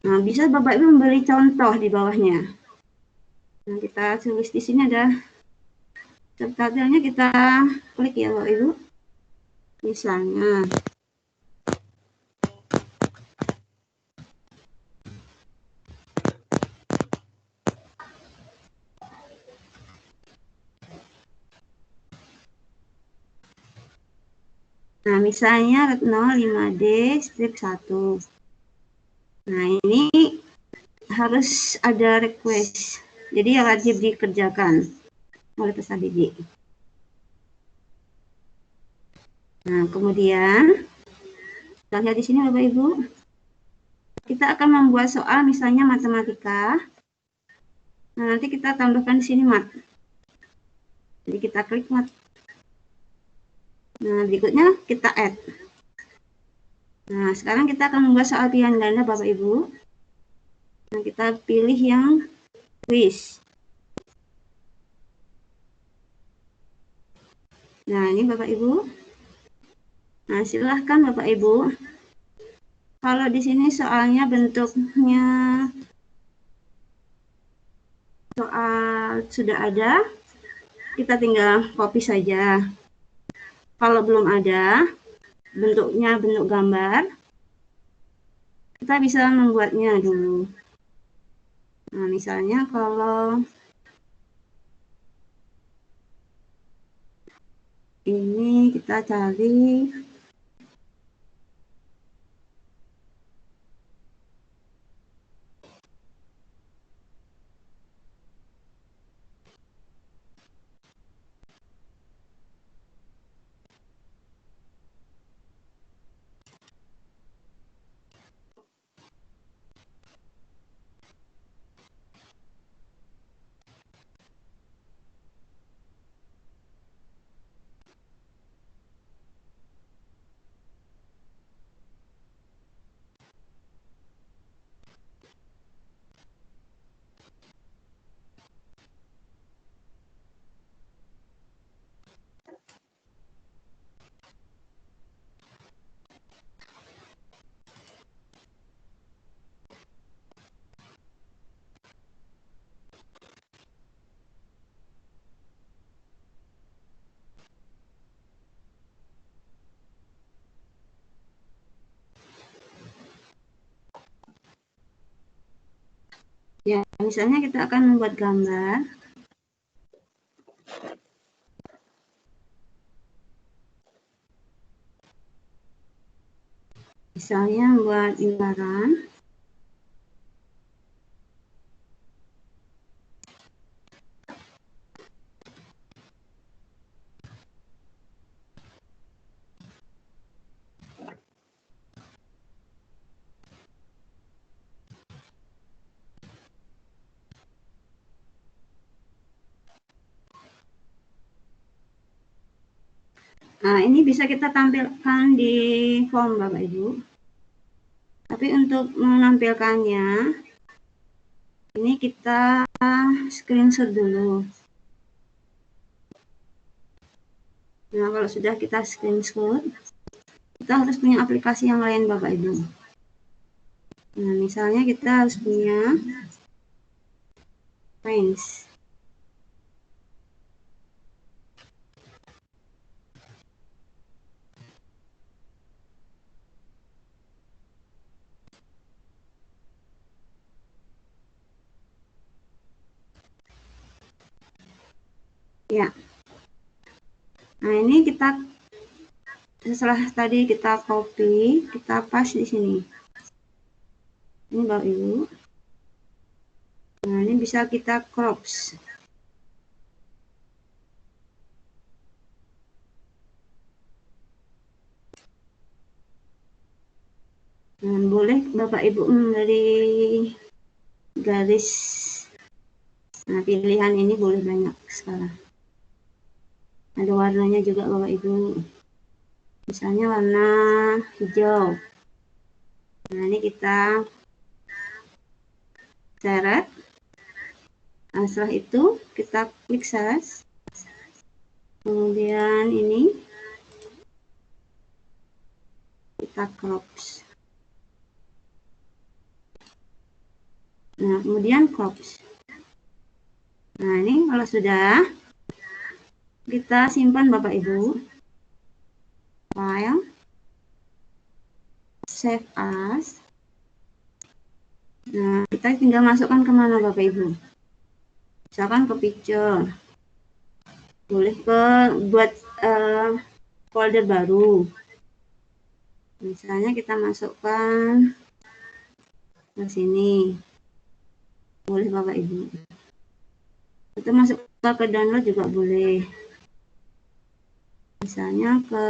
Nah, bisa Bapak Ibu memberi contoh di bawahnya. Nah, kita tulis di sini ada subtitlenya, kita klik ya Bapak Ibu. Misalnya nah, misalnya Retno 5D strip 1. Nah, ini harus ada request. Jadi wajib dikerjakan oleh peserta didik. Nah, kemudian kita lihat di sini Bapak Ibu. Kita akan membuat soal misalnya matematika. Nah, nanti kita tambahkan di sini mat. Jadi kita klik mat. Nah, berikutnya kita add. Nah, sekarang kita akan membuat soal pilihan ganda Bapak Ibu. Nah, kita pilih yang quiz. Nah, ini Bapak Ibu. Nah, silahkan Bapak Ibu. Kalau di sini soalnya bentuknya soal sudah ada, kita tinggal copy saja. Kalau belum ada, bentuknya bentuk gambar, kita bisa membuatnya dulu. Nah, misalnya kalau ini kita cari Ya, misalnya kita akan membuat gambar. Misalnya membuat lingkaran. Nah, ini bisa kita tampilkan di form Bapak Ibu. Tapi untuk menampilkannya, ini kita screenshot dulu. Nah, kalau sudah kita screenshot, kita harus punya aplikasi yang lain Bapak Ibu. Nah, misalnya kita harus punya Paint. Ya. Nah, ini kita setelah tadi kita copy, kita paste di sini. Ini Bapak Ibu. Nah, ini bisa kita crop. Nah, boleh Bapak Ibu dari garis. Nah, pilihan ini boleh banyak sekarang. Ada warnanya juga Bapak Ibu. Misalnya warna hijau. Nah, ini kita seret. Nah, setelah itu kita klik size. Kemudian ini kita crop. Nah, kemudian crop. Nah, ini kalau sudah, kita simpan Bapak Ibu. File. Save as. Nah, kita tinggal masukkan kemana Bapak Ibu? Misalkan ke picture. Boleh ke buat folder baru. Misalnya kita masukkan ke sini. Boleh Bapak Ibu. Itu masuk ke download juga boleh. Misalnya ke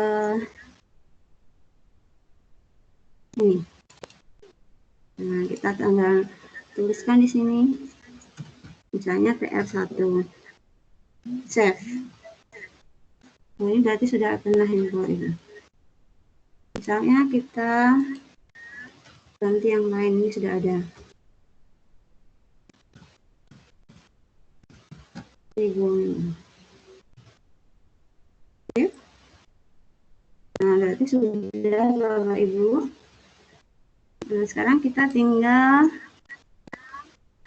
ini. Nah, kita tinggal tuliskan di sini. Misalnya PR1. Save. Oh, ini berarti sudah pernah info ini. Misalnya kita ganti yang lain, ini sudah ada. Oke. Nah, berarti sudah Bapak Ibu. Nah, sekarang kita tinggal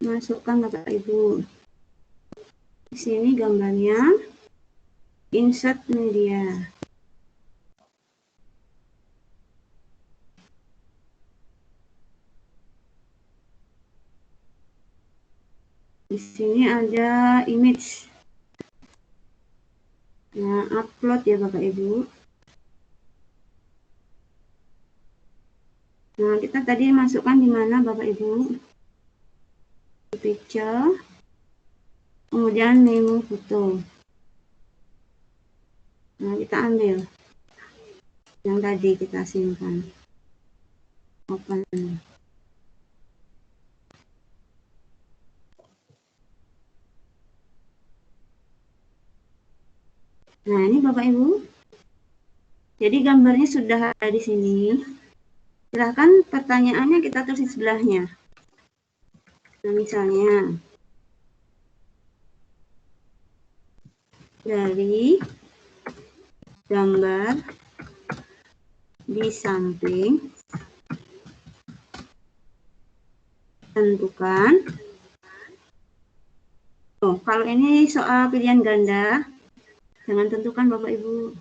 masukkan Bapak Ibu. Di sini gambarnya insert media. Di sini ada image. Nah, upload ya Bapak Ibu. Nah, kita tadi masukkan di mana Bapak Ibu? Picture. Kemudian menu foto. Nah, kita ambil yang tadi kita simpan. Open. Nah, ini Bapak Ibu. Jadi gambarnya sudah ada di sini. Silahkan pertanyaannya kita tulis di sebelahnya. Nah, misalnya dari gambar di samping tentukan. Oh, kalau ini soal pilihan ganda, jangan tentukan Bapak Ibu.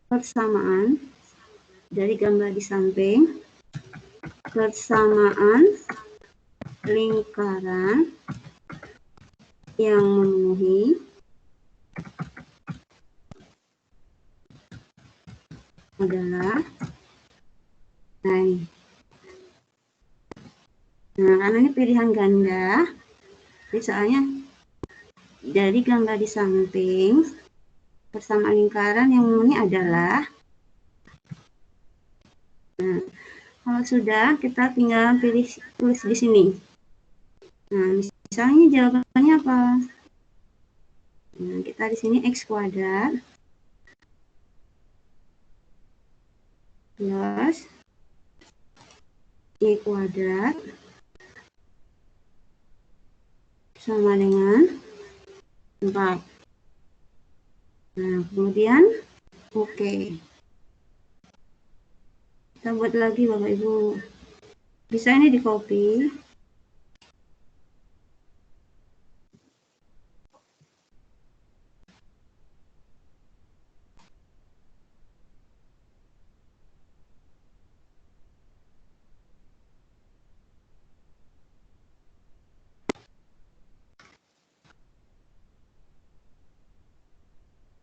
Persamaan dari gambar di samping Persamaan lingkaran yang memenuhi adalah karena ini pilihan ganda, misalnya dari ganda di samping persamaan lingkaran yang memenuhi adalah. Nah, kalau sudah, kita tinggal tulis di sini. Nah, misalnya jawabannya apa? Nah, kita di sini X kuadrat plus Y kuadrat sama dengan 4. Nah, kemudian oke. Kita buat lagi Bapak Ibu. Bisa ini di copy.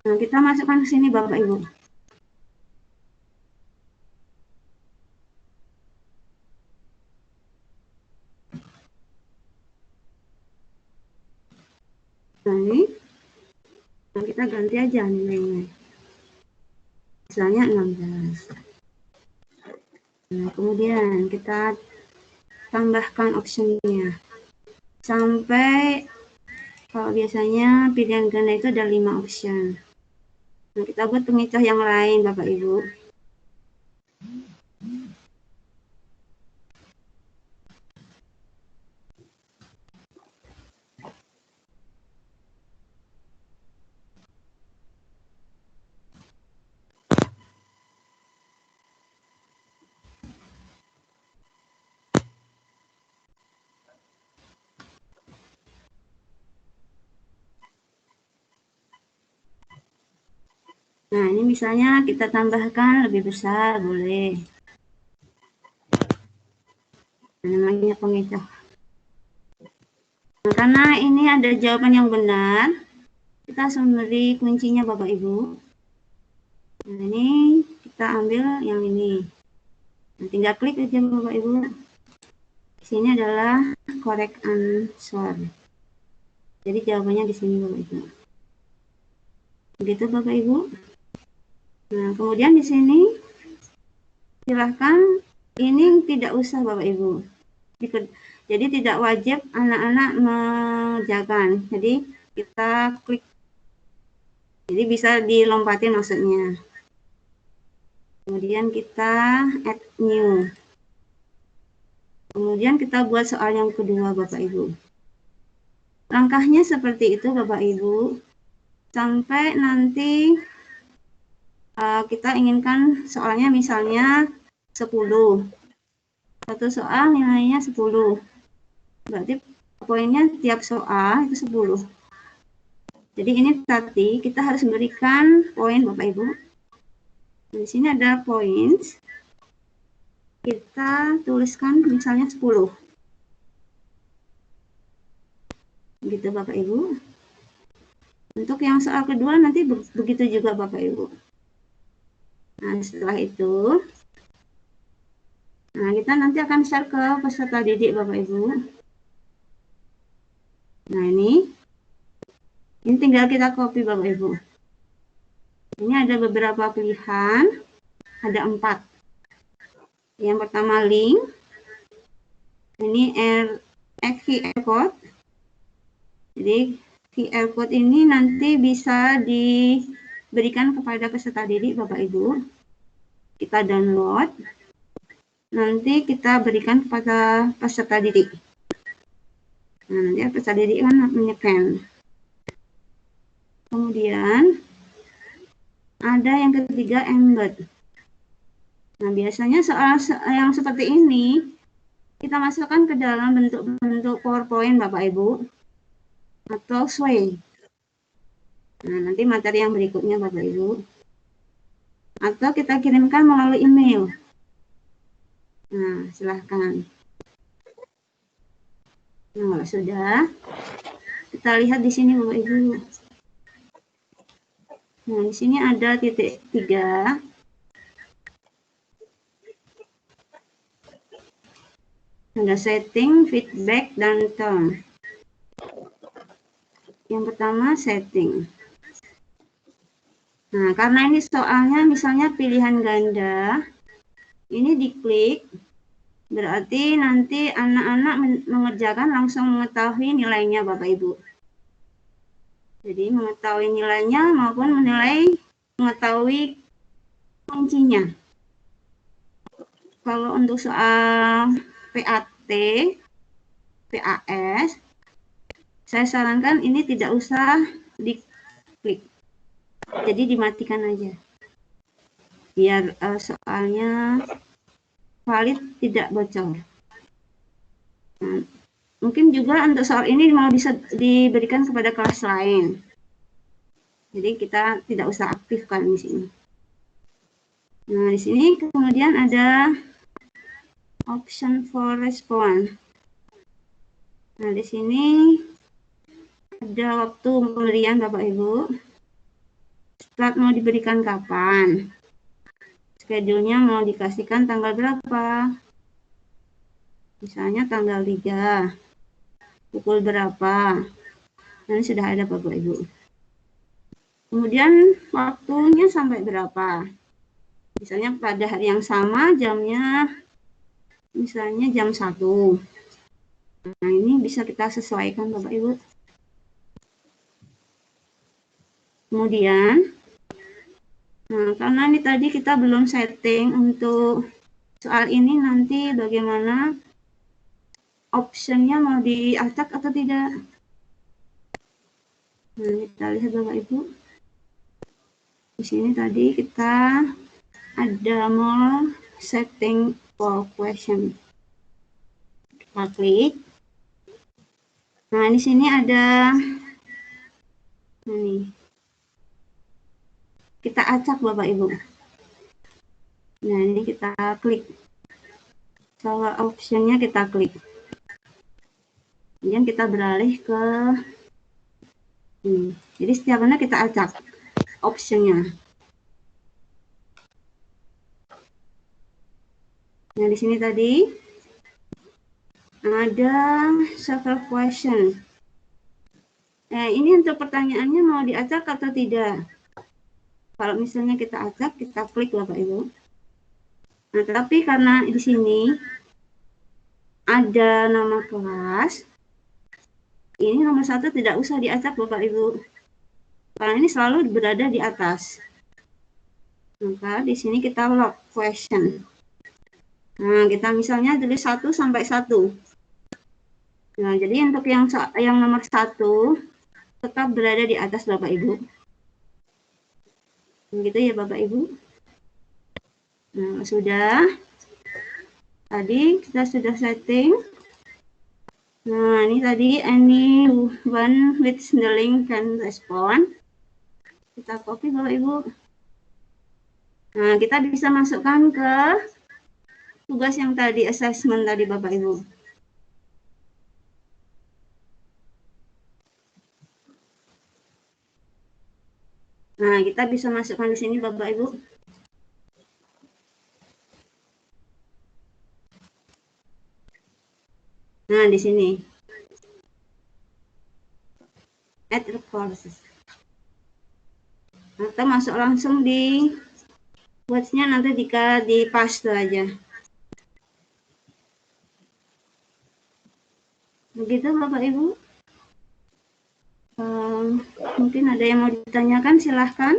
Nah, kita masukkan ke sini Bapak Ibu. Nah, ini nah, kita ganti aja nilainya. Misalnya 16. Nah, kemudian kita tambahkan optionnya. Sampai, kalau biasanya pilihan ganda itu ada 5 option. Nah, kita buat pengecah yang lain Bapak Ibu. Nah, ini misalnya kita tambahkan lebih besar, boleh. Nah, namanya pengecah. Nah, karena ini ada jawaban yang benar, kita harus memberi kuncinya Bapak Ibu. Nah, ini kita ambil yang ini. Nah, tinggal klik aja Bapak Ibu. Di sini adalah correct answer. Jadi jawabannya di sini Bapak Ibu. Begitu Bapak Ibu. Nah, kemudian di sini silahkan ini tidak usah Bapak Ibu. Jadi tidak wajib anak-anak mengerjakan. Jadi kita klik. Jadi bisa dilompatin maksudnya. Kemudian kita add new. Kemudian kita buat soal yang kedua Bapak Ibu. Langkahnya seperti itu Bapak Ibu. Sampai nanti kita inginkan soalnya misalnya 10. Satu soal nilainya 10. Berarti poinnya tiap soal itu 10. Jadi ini tadi kita harus berikan poin Bapak Ibu. Di sini ada points. Kita tuliskan misalnya 10. Begitu Bapak Ibu. Untuk yang soal kedua nanti begitu juga Bapak Ibu. Nah, setelah itu, nah kita nanti akan share ke peserta didik Bapak Ibu. Nah ini tinggal kita copy Bapak Ibu. Ini ada beberapa pilihan, ada 4. Yang pertama link, ini QR code. Jadi QR code ini nanti bisa diberikan kepada peserta didik Bapak Ibu. Kita download, nanti kita berikan kepada peserta didik. Nah, nanti peserta didik kan menyekan. Kemudian ada yang ketiga embed. Nah, biasanya soal yang seperti ini kita masukkan ke dalam bentuk PowerPoint Bapak Ibu atau Sway. Nah, nanti materi yang berikutnya Bapak Ibu. Atau kita kirimkan melalui email. Nah, silahkan. Nah, kalau sudah, kita lihat di sini Bapak Ibu. Nah, di sini ada titik 3. Ada setting, feedback, dan tone. Yang pertama setting. Nah, karena ini soalnya misalnya pilihan ganda, ini diklik, berarti nanti anak-anak mengerjakan langsung mengetahui nilainya Bapak Ibu. Jadi mengetahui nilainya maupun mengetahui kuncinya. Kalau untuk soal PAT, PAS, saya sarankan ini tidak usah diklik. Jadi dimatikan aja. Biar soalnya valid, tidak bocor. Nah, mungkin juga untuk soal ini mau bisa diberikan kepada kelas lain. Jadi kita tidak usah aktifkan di sini. Nah, di sini kemudian ada option for response. Nah, di sini ada waktu pemberian Bapak Ibu. Start mau diberikan kapan? Schedule-nya mau dikasihkan tanggal berapa? Misalnya tanggal 3. Pukul berapa? Nah, sudah ada Bapak Ibu. Kemudian waktunya sampai berapa? Misalnya pada hari yang sama jamnya misalnya jam 1. Nah, ini bisa kita sesuaikan Bapak Ibu. Kemudian, nah, karena ini tadi kita belum setting untuk soal ini nanti bagaimana optionnya mau diacak atau tidak. Nah, kita lihat Bapak Ibu. Di sini tadi kita ada more setting for question. Kita klik. Nah, di sini ada ini. Kita acak Bapak Ibu. Nah, ini kita klik. Soal optionnya kita klik. Kemudian kita beralih ke ini. Jadi setiap mana kita acak optionnya. Nah, di sini tadi ada several question. Ini untuk pertanyaannya mau diacak atau tidak? Kalau misalnya kita acak, kita klik Bapak Ibu. Nah, tapi karena di sini ada nama kelas, ini nomor 1 tidak usah diacak Bapak Ibu. Karena ini selalu berada di atas. Maka di sini kita lock question. Nah, kita misalnya tulis 1 sampai 1. Nah, jadi untuk yang nomor 1 tetap berada di atas Bapak Ibu. Begitu ya Bapak Ibu. Nah, sudah. Tadi kita sudah setting. Nah, ini tadi anyone with the link can respond. Kita copy Bapak Ibu. Nah, kita bisa masukkan ke tugas yang tadi, assessment tadi Bapak Ibu. Nah, kita bisa masukkan di sini Bapak Ibu. Nah, di sini. Add resources. Atau masuk langsung di words-nya nanti jika di paste aja. Begitu Bapak Ibu. Mungkin ada yang mau ditanyakan, silahkan.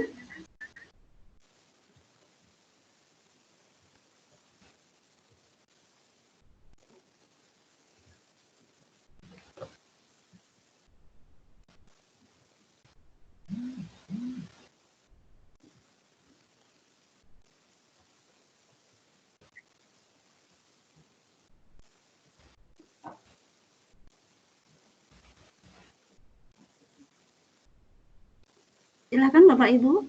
Silahkan Bapak Ibu.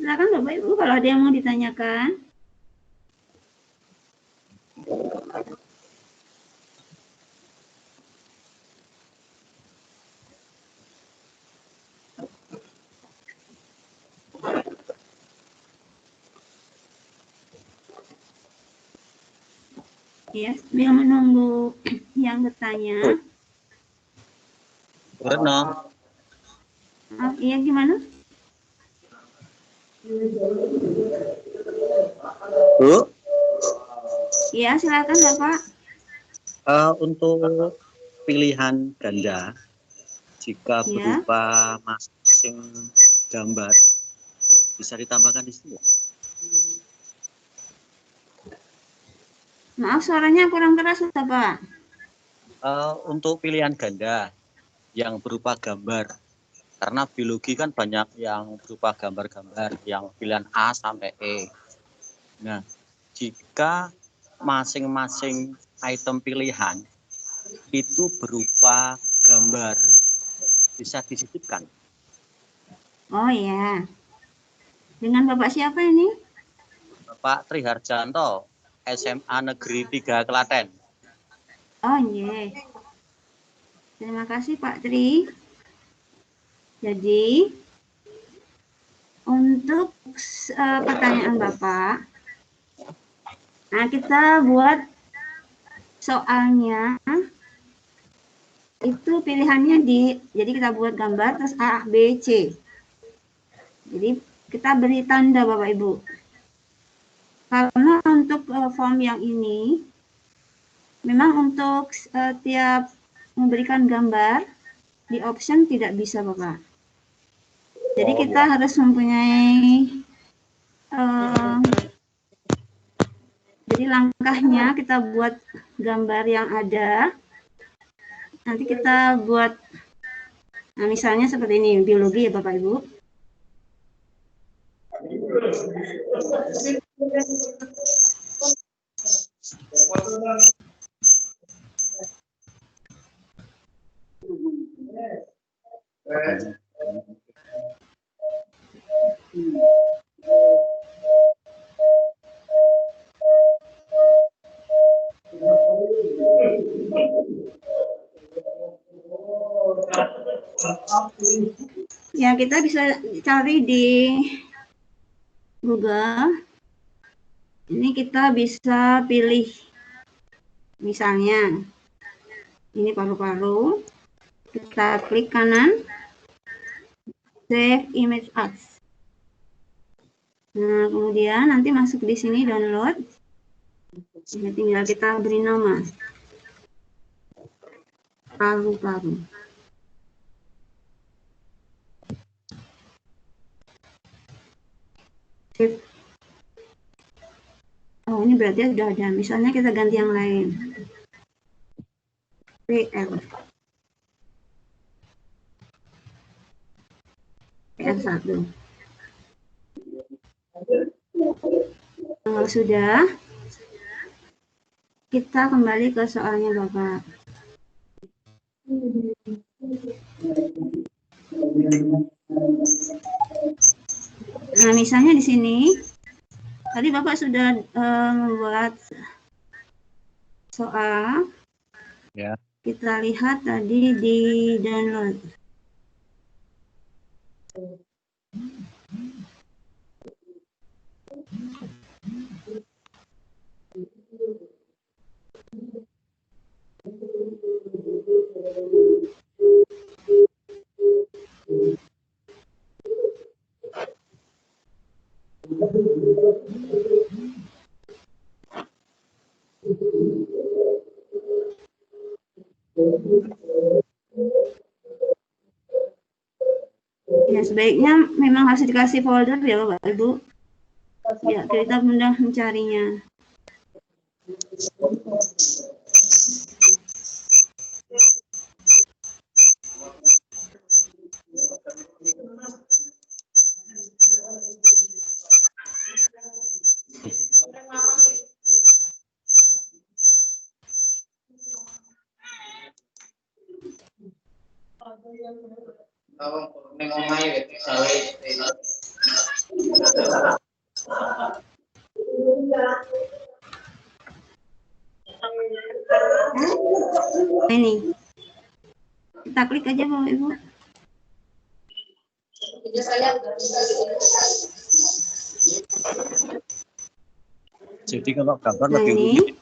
Silakan Bapak Ibu kalau ada yang mau ditanyakan. Ya, sambil menunggu yang bertanya. Retno, Maaf, iya gimana? Bu, Iya, silakan Bapak. untuk pilihan ganda, jika Ya. berupa masing-masing gambar, bisa ditambahkan di sini. Maaf, suaranya kurang keras, Bapak. Untuk pilihan ganda yang berupa gambar, karena biologi kan banyak yang berupa gambar-gambar, yang pilihan A sampai E. Nah, jika masing-masing item pilihan itu berupa gambar, bisa disisipkan. Oh ya. Dengan Bapak siapa ini? Bapak Triharjanto, SMA Negeri 3 Klaten. Oh iya. Terima kasih Pak Tri. Jadi untuk pertanyaan Bapak, nah kita buat soalnya itu pilihannya jadi kita buat gambar terus A, B, C. Jadi kita beri tanda Bapak Ibu. Karena untuk form yang ini, memang untuk tiap memberikan gambar, di option tidak bisa Bapak. Jadi kita harus mempunyai, jadi langkahnya kita buat gambar yang ada, nanti kita buat, nah misalnya seperti ini, biologi ya Bapak Ibu. Ya, kita bisa cari di Google. Ini kita bisa pilih, misalnya, ini paru-paru. Kita klik kanan, save image as. Nah, kemudian nanti masuk di sini download. Ini tinggal kita beri nama. Paru-paru. Oh, ini berarti sudah ada. Misalnya kita ganti yang lain. PR. PR1. Kalau sudah, kita kembali ke soalnya Bapak. Nah, misalnya di sini, tadi Bapak sudah membuat soal. Ya. Kita lihat tadi di download. Ya, sebaiknya memang harus dikasih folder ya Bapak Ibu. Ya, kita mudah mencarinya. Nah, ini kita klik aja Bapak Ibu. Jadi kalau gambar Nah, lebih rumit.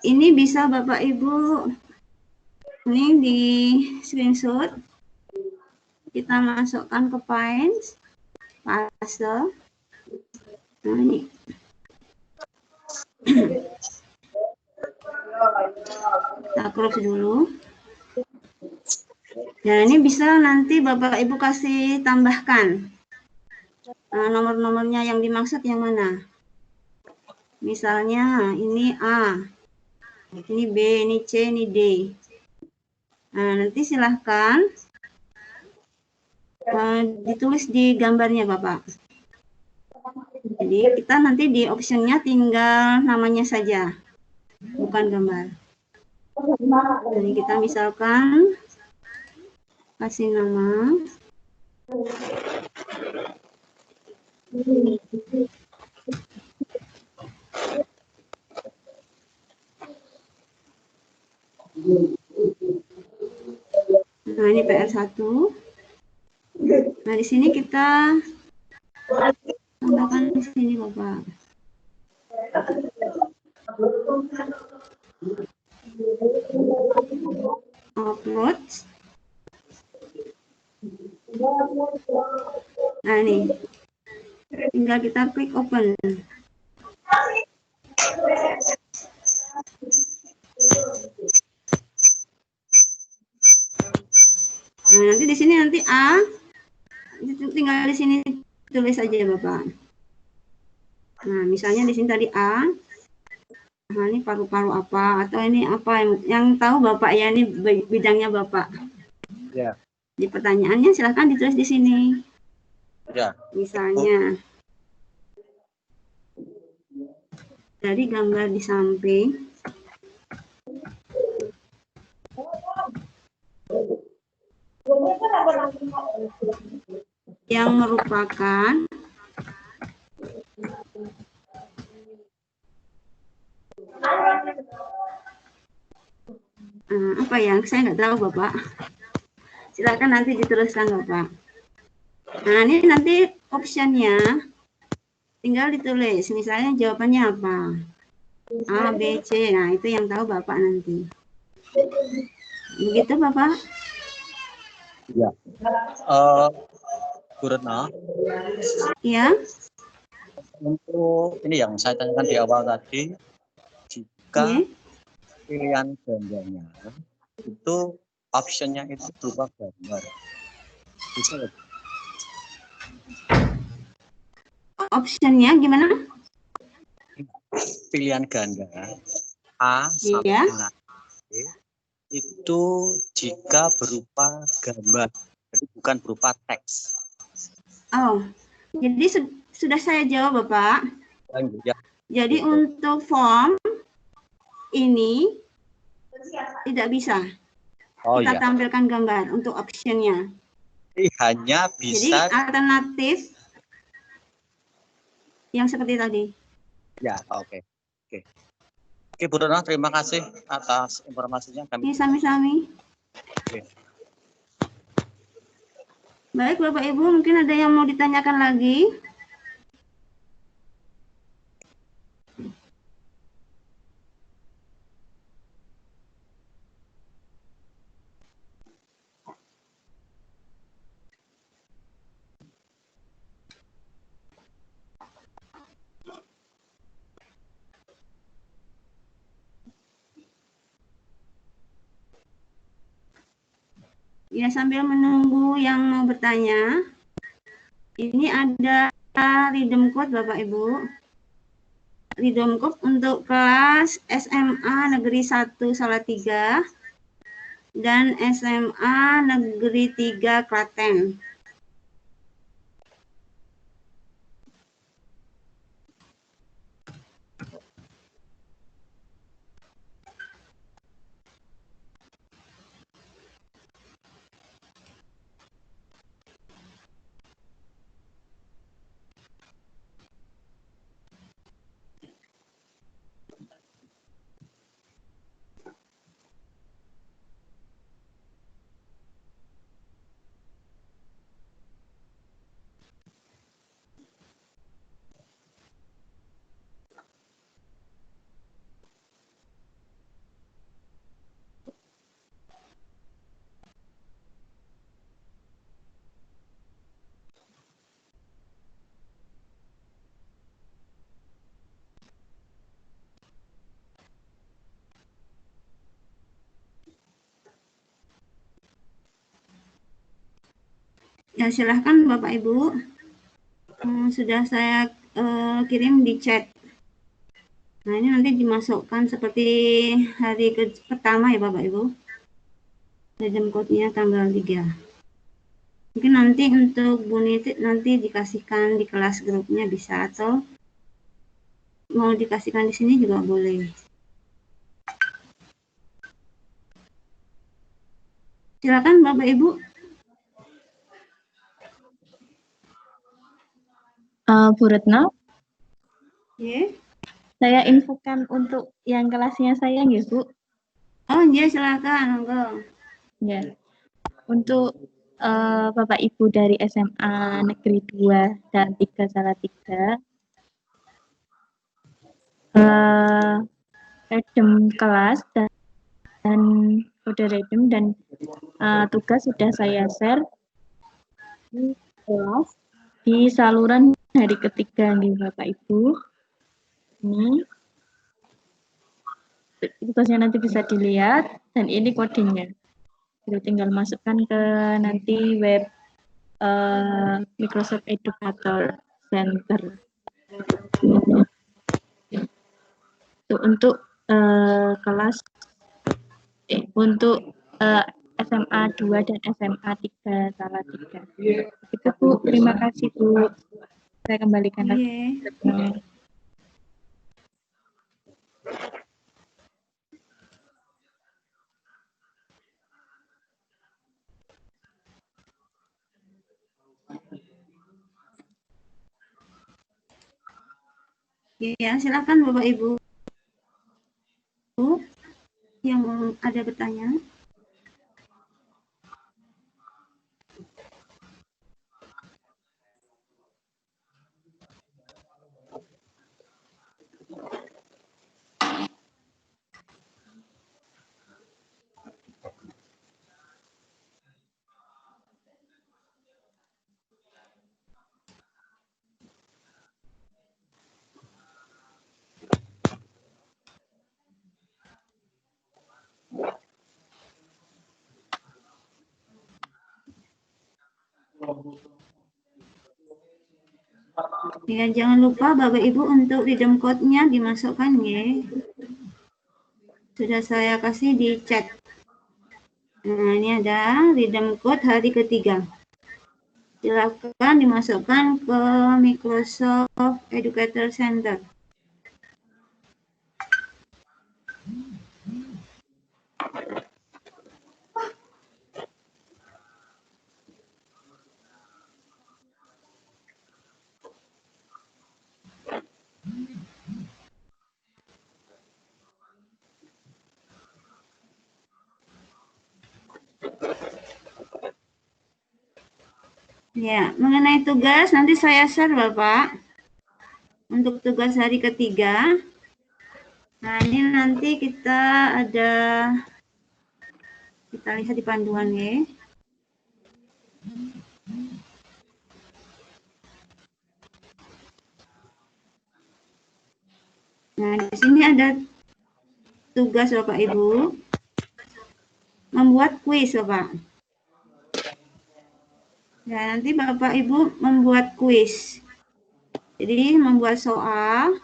ini bisa Bapak Ibu ini di screenshot, kita masukkan ke Paint, Paste. Nah, ini kita close dulu. Nah, ini bisa nanti Bapak Ibu kasih tambahkan nomor-nomornya yang dimaksud yang mana. Misalnya ini A, ini B, ini C, ini D. Nah, nanti silahkan ditulis di gambarnya Bapak. Jadi kita nanti di optionnya tinggal namanya saja, bukan gambar. Jadi kita misalkan kasih nama. Nah, ini PR1. Nah, di sini kita tambahkan di sini Bapak. Upload. Nah, ini tinggal kita klik open. Nah, nanti di sini nanti A tinggal di sini tulis saja Bapak. Nah, misalnya di sini tadi A. Nah, ini paru-paru apa atau ini apa yang tahu Bapak ya, ini bidangnya Bapak. Ya. Di pertanyaannya silahkan ditulis di sini. Ya. Misalnya dari gambar di samping yang merupakan apa ya, saya nggak tahu Bapak. Silakan nanti dituliskan Bapak. Nah, ini nanti optionnya tinggal ditulis, misalnya jawabannya apa, A, B, C. Nah, itu yang tahu Bapak nanti. Begitu Bapak? Ya. Bu Retno. Ya. Untuk ini yang saya tanyakan di awal tadi, jika pilihan gandanya itu optionnya itu berupa gambar, bisa ya? Optionnya gimana? Pilihan ganda A sampai dengan B itu jika berupa gambar, jadi bukan berupa teks. Oh, jadi sudah saya jawab Bapak. Ya. Jadi untuk form ini tidak bisa kita tampilkan gambar untuk optionnya. Jadi hanya bisa. Jadi alternatif yang seperti tadi. Ya, oke. Oke, Bu Retno, terima kasih atas informasinya. Ini sami-sami. Baik Bapak Ibu, mungkin ada yang mau ditanyakan lagi? Ya, sambil menunggu yang mau bertanya, ini ada redeem code Bapak Ibu. Redeem code untuk kelas SMA Negeri 1 Salatiga dan SMA Negeri 3 Klaten. Ya, silahkan Bapak Ibu. Sudah saya kirim di chat. Nah, ini nanti dimasukkan seperti hari pertama ya Bapak Ibu. Random code-nya tanggal 3. Mungkin nanti untuk Bu Niti nanti dikasihkan di kelas grupnya bisa, atau mau dikasihkan di sini juga boleh. Silakan Bapak Ibu. Bu Retno, Ya. saya infokan untuk yang kelasnya saya ya Bu. Oh iya, silakan. Monggo. Ya. Untuk Bapak Ibu dari SMA Negeri 2 dan 3 Salatiga, redem kelas dan kode redem dan tugas sudah saya share di kelas di saluran hari ketiga nih Bapak Ibu. Ini tugasnya nanti bisa dilihat dan ini kodenya. Jadi tinggal masukkan ke nanti web Microsoft Educator Center. Untuk kelas untuk SMA 2 dan SMA 3 Salatiga. Itu Bu, terima kasih Bu. Saya kembalikan lagi. Iya. Ya, silakan Bapak Ibu yang ada bertanya. Ya, jangan lupa Bapak Ibu untuk redeem code-nya dimasukkan ya. Sudah saya kasih di chat. Nah, ini ada redeem code hari ketiga. Silakan dimasukkan ke Microsoft Educator Center. Ya, mengenai tugas nanti saya share Bapak. Untuk tugas hari ketiga. Nah, ini nanti kita lihat di panduan ya. Nah, di sini ada tugas Bapak Ibu. Membuat kuis Bapak. Ya, nanti Bapak Ibu membuat kuis. Jadi membuat soal,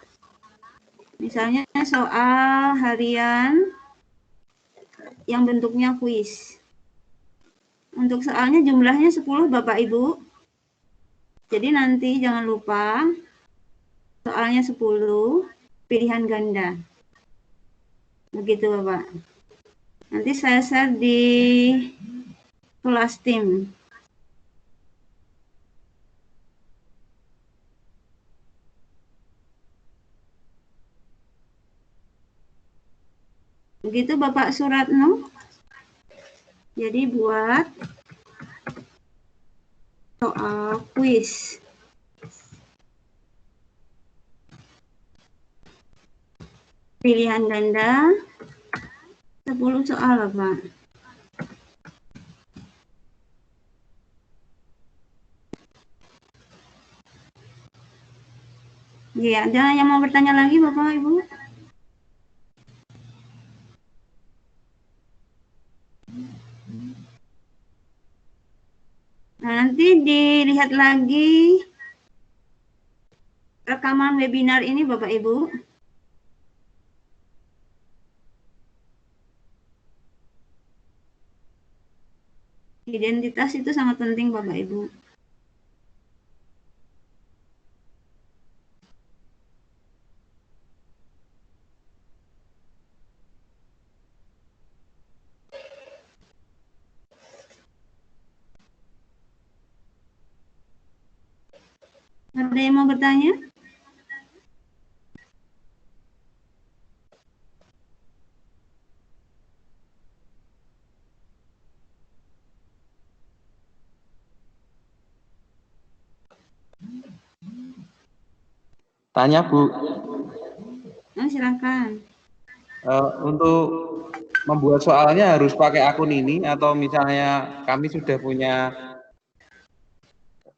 misalnya soal harian yang bentuknya kuis. Untuk soalnya jumlahnya 10 Bapak Ibu. Jadi nanti jangan lupa soalnya 10 pilihan ganda. Begitu Bapak. Nanti saya share di kelas tim. Begitu Bapak Suratno. Jadi buat soal kuis. Pilihan ganda 10 soal Bapak. Iya, ada yang mau bertanya lagi Bapak Ibu? Nah, nanti Nanti dilihat lagi rekaman webinar ini Bapak Ibu. Identitas itu sangat penting Bapak Ibu. Ada yang mau bertanya? Tanya Bu, Nah, silakan. untuk membuat soalnya harus pakai akun ini atau misalnya kami sudah punya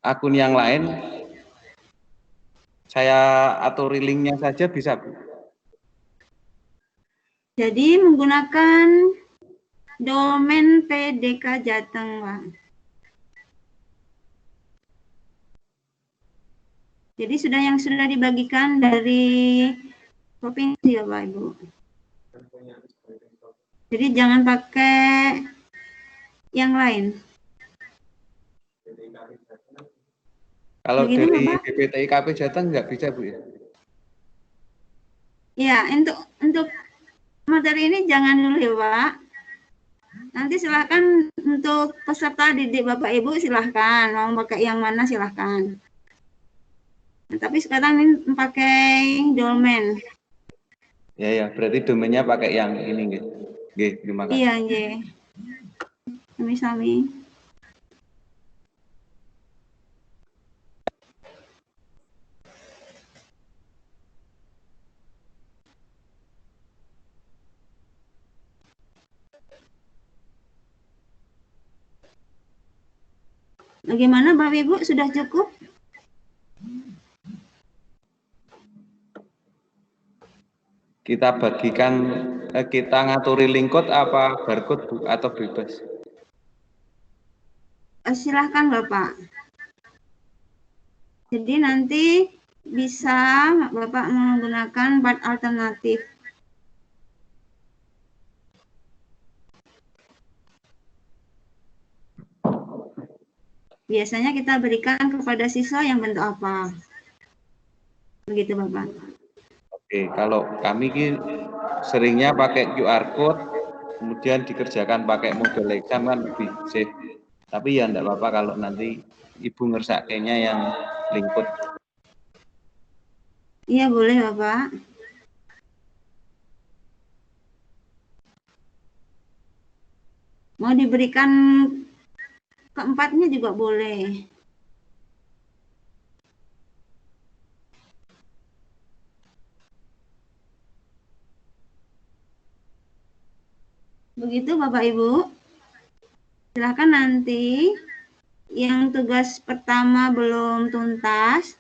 akun yang lain, saya atur linknya saja bisa Bu? Jadi menggunakan domain PDK Jateng, Pak. Jadi yang sudah dibagikan dari provinsi ya Pak Ibu. Jadi jangan pakai yang lain. Kalau Begitu, dari Bapak? BPTIKP Jateng nggak bisa Bu ya? Ya, untuk materi ini jangan dulu ya Pak. Nanti silahkan untuk peserta didik Bapak Ibu silahkan. Mau pakai yang mana silahkan. Nah, tapi sekarang ini pakai domain. Ya, berarti domainnya pakai yang ini nggih. Nggih, terima kasih. Iya, nggih. Sami-sami. Bagaimana Bapak Ibu, sudah cukup? Kita bagikan, kita ngaturi link code apa barcode Bu atau bebas? Silahkan Bapak. Jadi nanti bisa Bapak menggunakan part alternatif. Biasanya kita berikan kepada siswa yang bentuk apa? Begitu Bapak. Oke, kalau kami seringnya pakai QR code, kemudian dikerjakan pakai model exam kan lebih safe. Tapi ya enggak apa-apa kalau nanti Ibu ngersakenya yang link code. Iya boleh Bapak. Mau diberikan keempatnya juga boleh. Begitu Bapak Ibu. Silakan nanti yang tugas pertama belum tuntas,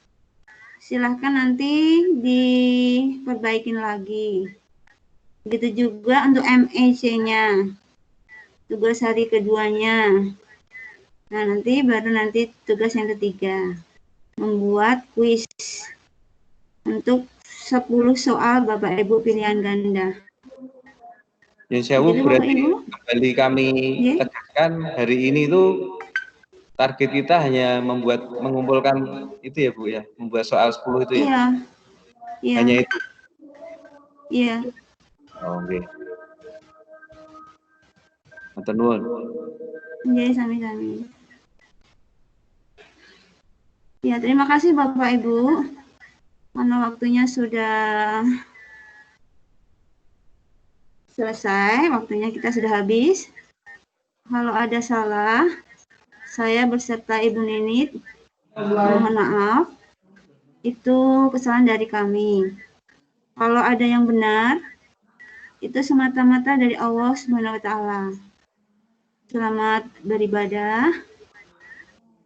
silahkan nanti diperbaikin lagi. Begitu juga untuk MEC-nya, tugas hari keduanya. Nah, baru nanti tugas yang ketiga, membuat kuis untuk 10 soal Bapak Ibu pilihan ganda. Ya sewu berarti kembali kami Yeah. tegaskan hari ini itu target kita hanya mengumpulkan itu ya Bu ya, membuat soal 10 itu ya. Iya. Iya. Hanya itu. Iya. Oke. Matur nuwun. Iya, sami-sami. Ya, terima kasih Bapak Ibu. Karena waktunya sudah selesai, waktunya kita sudah habis. Kalau ada salah, saya beserta Ibu Ninit mohon maaf. Itu kesalahan dari kami. Kalau ada yang benar, itu semata-mata dari Allah Subhanahu wa taala. Selamat beribadah.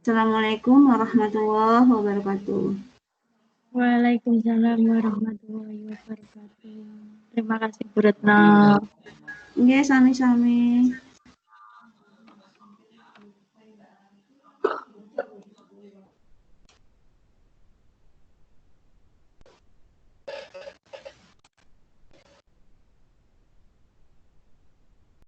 Assalamualaikum warahmatullahi wabarakatuh. Waalaikumsalam warahmatullahi wabarakatuh. Terima kasih Bu Retno. Nggih, sami-sami.